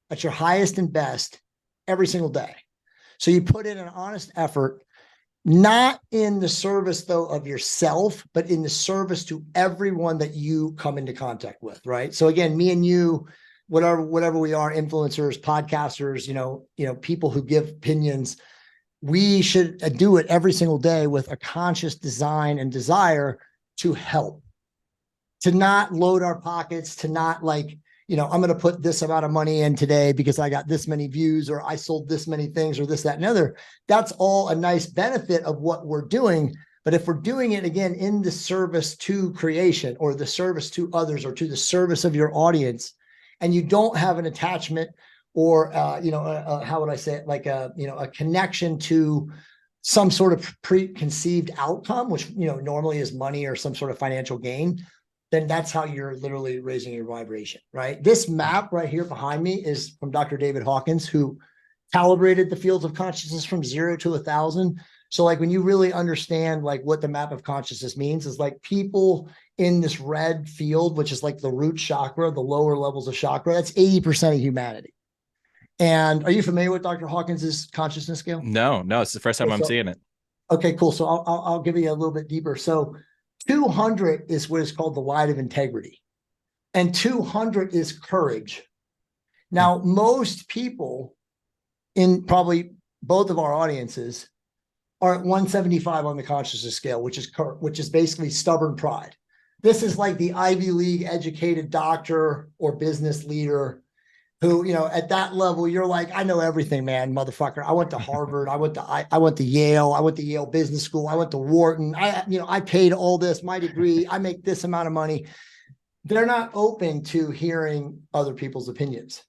at your highest and best every single day. So you put in an honest effort, not in the service though of yourself, but in the service to everyone that you come into contact with, right? So again, me and you, whatever we are, influencers, podcasters, people who give opinions, we should do it every single day with a conscious design and desire to help, to not load our pockets, to not like, I'm going to put this amount of money in today because I got this many views or I sold this many things or this, that, and other. That's all a nice benefit of what we're doing. But if we're doing it again in the service to creation or the service to others or to the service of your audience, and you don't have an attachment or, how would I say it? Like a connection to some sort of preconceived outcome, which, normally is money or some sort of financial gain, then that's how you're literally raising your vibration, right? This map right here behind me is from Dr. David Hawkins, who calibrated the fields of consciousness from 0 to 1,000. So like when you really understand like what the map of consciousness means is like people in this red field, which is like the root chakra, the lower levels of chakra, that's 80% of humanity. And are you familiar with Dr. Hawkins's consciousness scale? No, it's the first time I'm seeing it. Okay, cool. So I'll give you a little bit deeper. So 200 is what is called the light of integrity, and 200 is courage. Now, most people in probably both of our audiences are at 175 on the consciousness scale, which is basically stubborn pride. This is like the Ivy League educated doctor or business leader who, at that level, you're like, I know everything, man, motherfucker. I went to Harvard. I went to Yale. I went to Yale Business School. I went to Wharton. I paid all this, my degree. I make this amount of money. They're not open to hearing other people's opinions.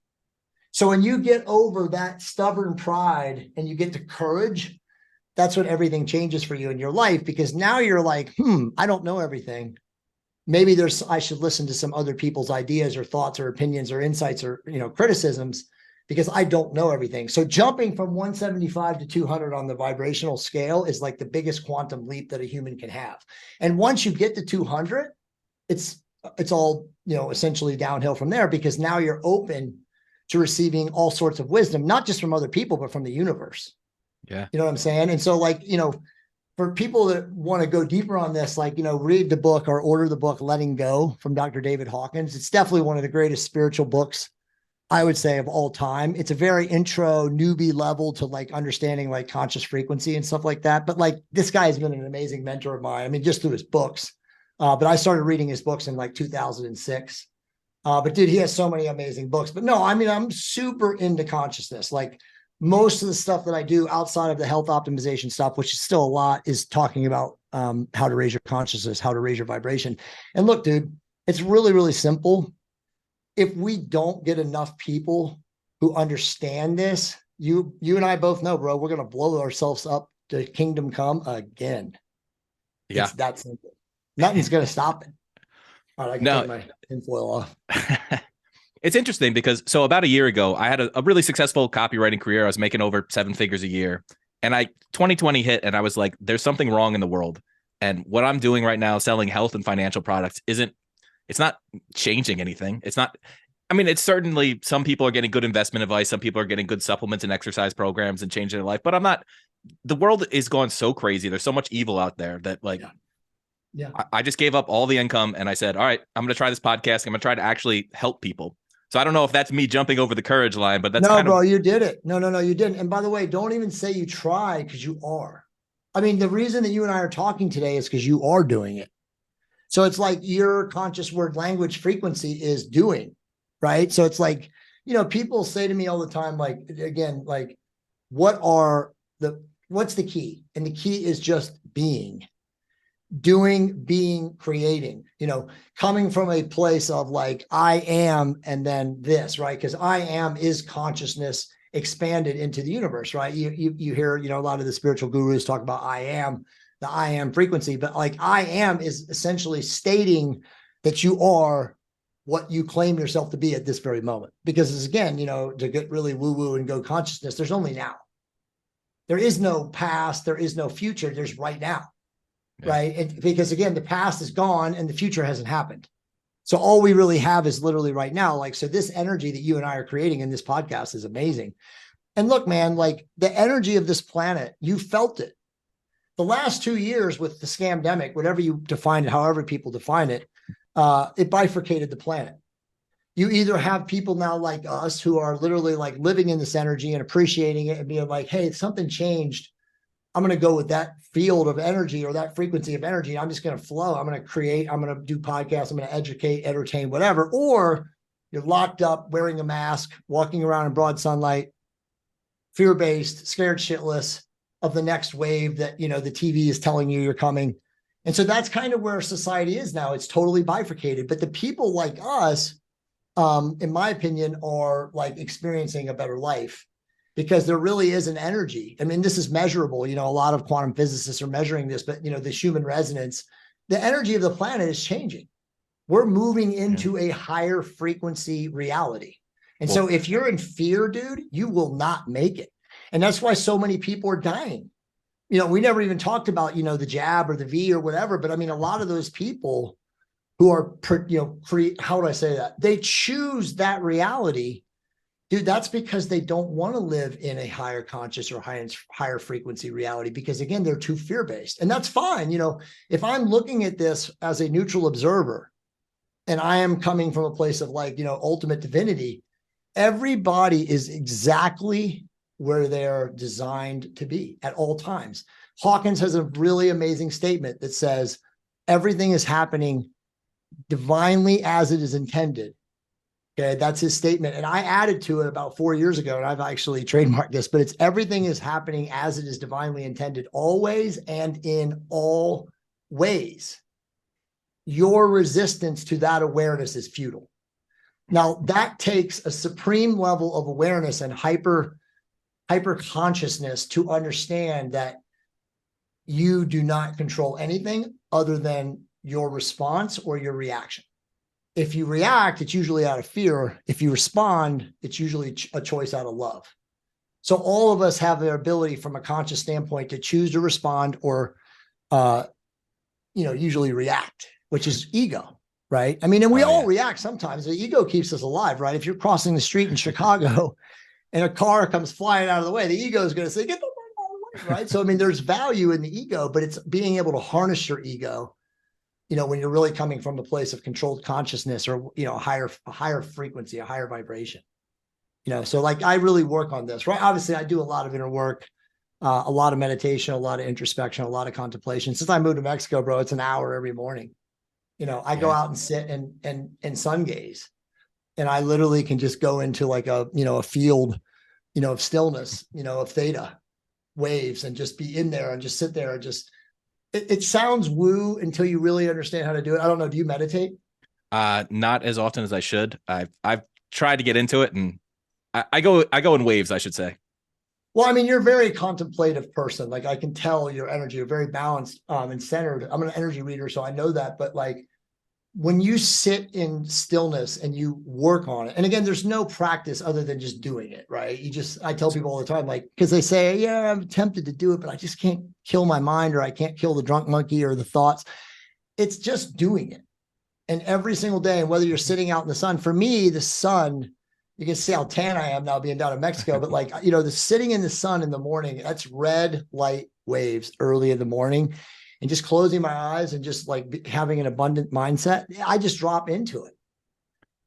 So when you get over that stubborn pride and you get to courage, that's when everything changes for you in your life, because now you're like, I don't know everything. Maybe I should listen to some other people's ideas or thoughts or opinions or insights or, criticisms, because I don't know everything. So jumping from 175 to 200 on the vibrational scale is like the biggest quantum leap that a human can have. And once you get to 200, it's all, essentially downhill from there, because now you're open to receiving all sorts of wisdom, not just from other people, but from the universe. Yeah. You know what I'm saying? And so like, for people that want to go deeper on this, like, read the book or order the book, Letting Go from Dr. David Hawkins. It's definitely one of the greatest spiritual books, I would say, of all time. It's a very intro newbie level to like understanding like conscious frequency and stuff like that. But like this guy has been an amazing mentor of mine. I mean, just through his books. But I started reading his books in like 2006. But dude, he has so many amazing books. But no, I mean, I'm super into consciousness. Like, most of the stuff that I do outside of the health optimization stuff, which is still a lot, is talking about how to raise your consciousness, how to raise your vibration. And look, dude, it's really, really simple. If we don't get enough people who understand this, you and I both know, bro, we're going to blow ourselves up to kingdom come again. Yeah. It's that simple. Nothing's going to stop it. All right, I can take my tinfoil off. It's interesting because about a year ago, I had a really successful copywriting career. I was making over 7 figures a year, and 2020 hit, and I was like, there's something wrong in the world. And what I'm doing right now, selling health and financial products, it's not changing anything. It's certainly some people are getting good investment advice. Some people are getting good supplements and exercise programs and changing their life, but the world is going so crazy. There's so much evil out there that I just gave up all the income and I said, all right, I'm going to try this podcast. I'm going to try to actually help people. So I don't know if that's me jumping over the courage line, but that's you did it. No, you didn't. And by the way, don't even say you try, because you are. I mean, the reason that you and I are talking today is because you are doing it. So it's like your conscious word language frequency is doing, right? So it's like, people say to me all the time, like, again, like, what are the what's the key? And the key is just being, doing, being, creating, coming from a place of like, I am, and then this, right? Because I am is consciousness expanded into the universe, right? You hear, a lot of the spiritual gurus talk about I am, the I am frequency, but like I am is essentially stating that you are what you claim yourself to be at this very moment. Because again, to get really woo-woo and go consciousness, there's only now. There is no past, there is no future, there's right now. Yeah. Right. And because again, the past is gone and the future hasn't happened. So all we really have is literally right now. Like, so this energy that you and I are creating in this podcast is amazing. And look, man, like the energy of this planet, you felt it. The last 2 years with the scamdemic, whatever you define it, however people define it, it bifurcated the planet. You either have people now like us who are literally like living in this energy and appreciating it and being like, hey, something changed. I'm going to go with that field of energy or that frequency of energy. I'm just going to flow. I'm going to create. I'm going to do podcasts. I'm going to educate, entertain, whatever. Or you're locked up, wearing a mask, walking around in broad sunlight, fear-based, scared shitless of the next wave that, the TV is telling you you're coming. And so that's kind of where society is now. It's totally bifurcated. But the people like us, in my opinion, are like experiencing a better life. Because there really is an energy. I mean, this is measurable. A lot of quantum physicists are measuring this, but this human resonance, the energy of the planet is changing. We're moving into a higher frequency reality. And so if you're in fear, dude, you will not make it. And that's why so many people are dying. We never even talked about, the jab or the V or whatever, but I mean, a lot of those people who are, how would I say that? They choose that reality. Dude, that's because they don't want to live in a higher conscious or higher frequency reality because, again, they're too fear-based. And that's fine. If I'm looking at this as a neutral observer and I am coming from a place of like, ultimate divinity, everybody is exactly where they're designed to be at all times. Hawkins has a really amazing statement that says, everything is happening divinely as it is intended. Okay, that's his statement. And I added to it about 4 years ago, and I've actually trademarked this, but it's everything is happening as it is divinely intended, always and in all ways. Your resistance to that awareness is futile. Now, that takes a supreme level of awareness and hyper consciousness to understand that you do not control anything other than your response or your reaction. If you react, it's usually out of fear. If you respond, it's usually a choice out of love. So all of us have the ability from a conscious standpoint to choose to respond or, usually react, which is ego, right? I mean, and we all react sometimes. The ego keeps us alive, right? If you're crossing the street in Chicago and a car comes flying out of the way, the ego is going to say, get the fuck out of the way, right? So, I mean, there's value in the ego, but it's being able to harness your ego when you're really coming from a place of controlled consciousness or, a higher frequency, a higher vibration, so like I really work on this, right? Obviously I do a lot of inner work, a lot of meditation, a lot of introspection, a lot of contemplation. Since I moved to Mexico, bro, it's an hour every morning. I go out and sit and sun gaze, and I literally can just go into like a field, of stillness, of theta waves and just be in there and just sit there and just, it sounds woo until you really understand how to do it. I don't know. Do you meditate? Not as often as I should. I've tried to get into it, and I go in waves, I should say. Well, I mean, you're a very contemplative person. Like I can tell your energy, you're very balanced and centered. I'm an energy reader, so I know that. But like when you sit in stillness and you work on it, and again, there's no practice other than just doing it, right? I tell people all the time, like, because they say, yeah, I'm tempted to do it, but I just can't kill my mind, or I can't kill the drunk monkey or the thoughts. It's just doing it. And every single day, and whether you're sitting out in the sun, for me, the sun, you can see how tan I am now being down in Mexico, but like, the sitting in the sun in the morning, that's red light waves early in the morning. And just closing my eyes and just like having an abundant mindset, I just drop into it.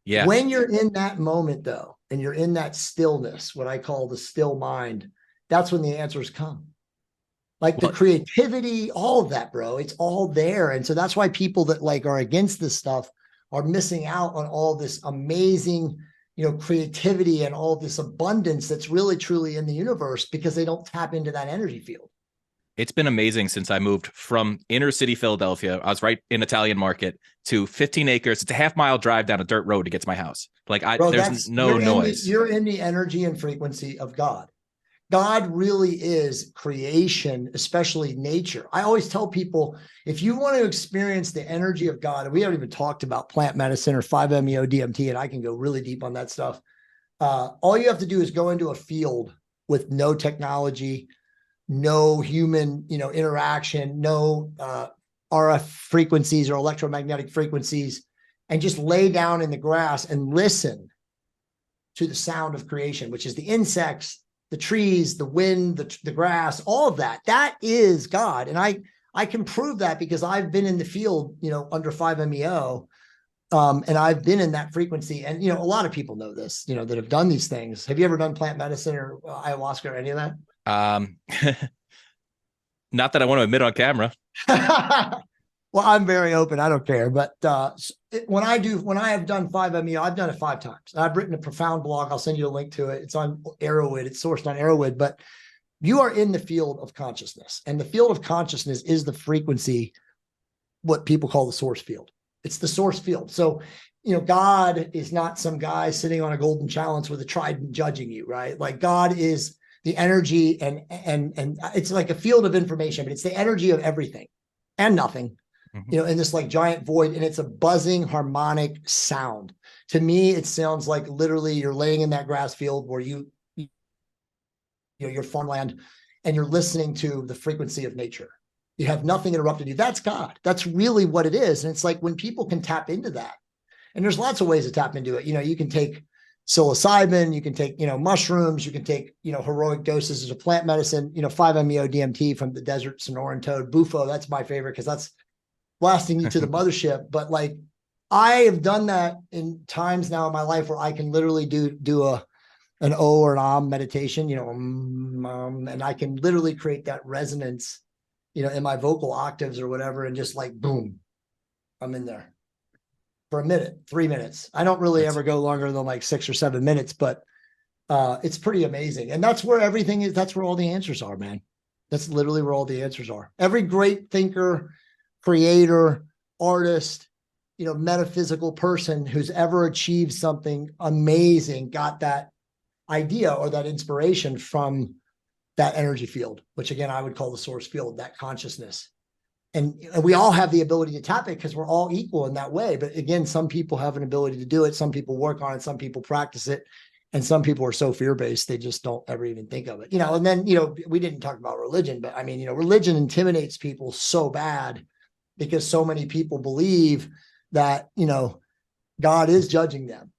Yeah. When you're in that moment though, and you're in that stillness, what I call the still mind, that's when the answers come. Like the creativity, all of that, bro, it's all there. And so that's why people that like are against this stuff are missing out on all this amazing, creativity and all this abundance that's really truly in the universe, because they don't tap into that energy field. It's been amazing since I moved from inner city Philadelphia. I was right in Italian Market to 15 acres. It's a half-mile drive down a dirt road to get to my house. Like Bro, there's no noise. You're in the energy and frequency of God. God really is creation, especially nature. I always tell people, if you want to experience the energy of God, and we haven't even talked about plant medicine or 5-MeO DMT, and I can go really deep on that stuff. All you have to do is go into a field with no technology, no human, interaction, no RF frequencies or electromagnetic frequencies, and just lay down in the grass and listen to the sound of creation, which is the insects, the trees, the wind, the grass, all of that. That is God. And I can prove that because I've been in the field, under 5-MeO, and I've been in that frequency. And, a lot of people know this, that have done these things. Have you ever done plant medicine or ayahuasca or any of that? Not that I want to admit on camera. Well, I'm very open. I don't care. But when I have done 5-MeO, I've done it 5 times. I've written a profound blog. I'll send you a link to it. It's on Arrowwood. It's sourced on Arrowwood. But you are in the field of consciousness. And the field of consciousness is the frequency, what people call the source field. It's the source field. So, God is not some guy sitting on a golden chalice with a trident judging you, right? Like God is the energy and it's like a field of information, but it's the energy of everything and nothing. In this like giant void, and it's a buzzing harmonic sound. To me, it sounds like literally you're laying in that grass field where your farmland, and you're listening to the frequency of nature. You have nothing interrupted you. That's God. That's really what it is. And it's like when people can tap into that, and there's lots of ways to tap into it. You can take psilocybin, you can take, mushrooms, you can take, heroic doses of plant medicine, 5-MeO DMT from the desert Sonoran toad, bufo. That's my favorite because that's blasting you to the mothership. But like, I have done that in times now in my life where I can literally do an O or an meditation, and I can literally create that resonance, in my vocal octaves or whatever. And just like, boom, I'm in there for a minute, 3 minutes. I don't really ever go longer than like 6 or 7 minutes, but it's pretty amazing. And that's where everything is. That's where all the answers are, man. That's literally where all the answers are. Every great thinker, creator, artist, metaphysical person who's ever achieved something amazing got that idea or that inspiration from that energy field, which again, I would call the source field, that consciousness. And we all have the ability to tap it because we're all equal in that way. But again, some people have an ability to do it. Some people work on it. Some people practice it. And some people are so fear-based, they just don't ever even think of it. And then, we didn't talk about religion, but I mean, religion intimidates people so bad because so many people believe that, God is judging them,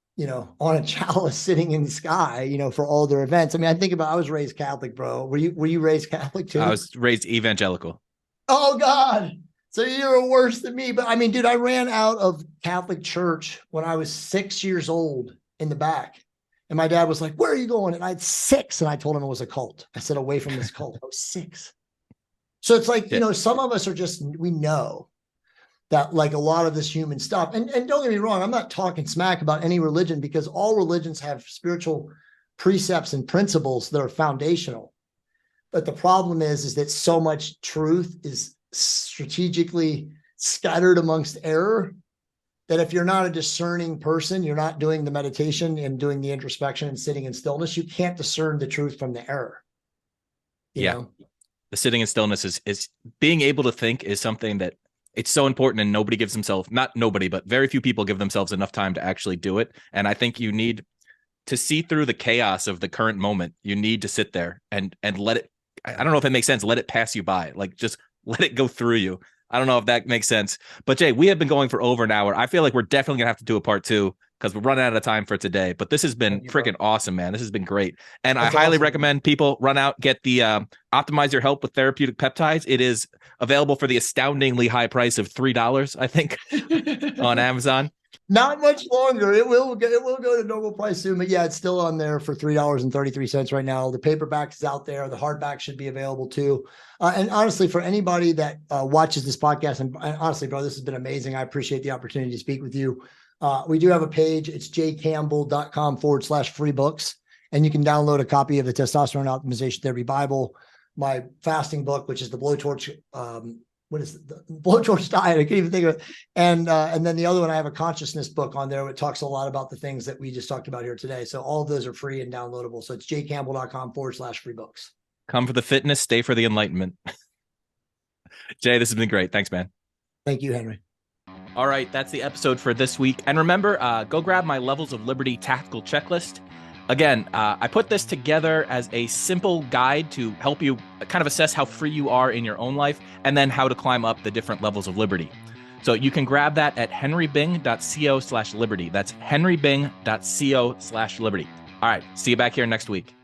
on a chalice sitting in the sky, for all their events. I mean, I was raised Catholic, bro. Were you raised Catholic too? I was raised evangelical. Oh God. So you're worse than me. But I mean, dude, I ran out of Catholic church when I was 6 years old in the back. And my dad was like, "Where are you going?" And I had 6. And I told him it was a cult. I said, "Away from this cult." I was 6. So it's like, some of us are we know that like a lot of this human stuff, and don't get me wrong, I'm not talking smack about any religion because all religions have spiritual precepts and principles that are foundational. But the problem is that so much truth is strategically scattered amongst error that if you're not a discerning person, you're not doing the meditation and doing the introspection and sitting in stillness, you can't discern the truth from the error. You know? The sitting in stillness is being able to think is something that it's so important, and nobody gives themselves, not nobody, but very few people give themselves enough time to actually do it. And I think you need to see through the chaos of the current moment. You need to sit there and let it, I don't know if it makes sense, let it pass you by, like just let it go through you. I don't know if that makes sense. But Jay, we have been going for over an hour. I feel like we're definitely gonna have to do a part 2 because we're running out of time for today. But this has been freaking awesome, man. This has been great. And I highly recommend people run out, get the Optimize Your Health with Therapeutic Peptides. It is available for the astoundingly high price of $3, I think, on Amazon. Not much longer. It will go to normal price soon, but yeah, it's still on there for $3.33 right now. The paperback is out there. The hardback should be available too. And honestly, for anybody that watches this podcast, and honestly, bro, this has been amazing. I appreciate the opportunity to speak with you. We do have a page. It's jaycampbell.com/free books. And you can download a copy of the Testosterone Optimization Therapy Bible, my fasting book, which is the blowtorch. What is it? The blowtorch diet? I can't even think of it. And then the other one, I have a consciousness book on there. It talks a lot about the things that we just talked about here today. So all of those are free and downloadable. So it's jcampbell.com/free books. Come for the fitness, stay for the enlightenment. Jay, this has been great. Thanks, man. Thank you, Henry. All right, that's the episode for this week. And remember, go grab my Levels of Liberty tactical checklist. Again, I put this together as a simple guide to help you kind of assess how free you are in your own life and then how to climb up the different levels of liberty. So you can grab that at henrybing.co/liberty. That's henrybing.co/liberty. All right, see you back here next week.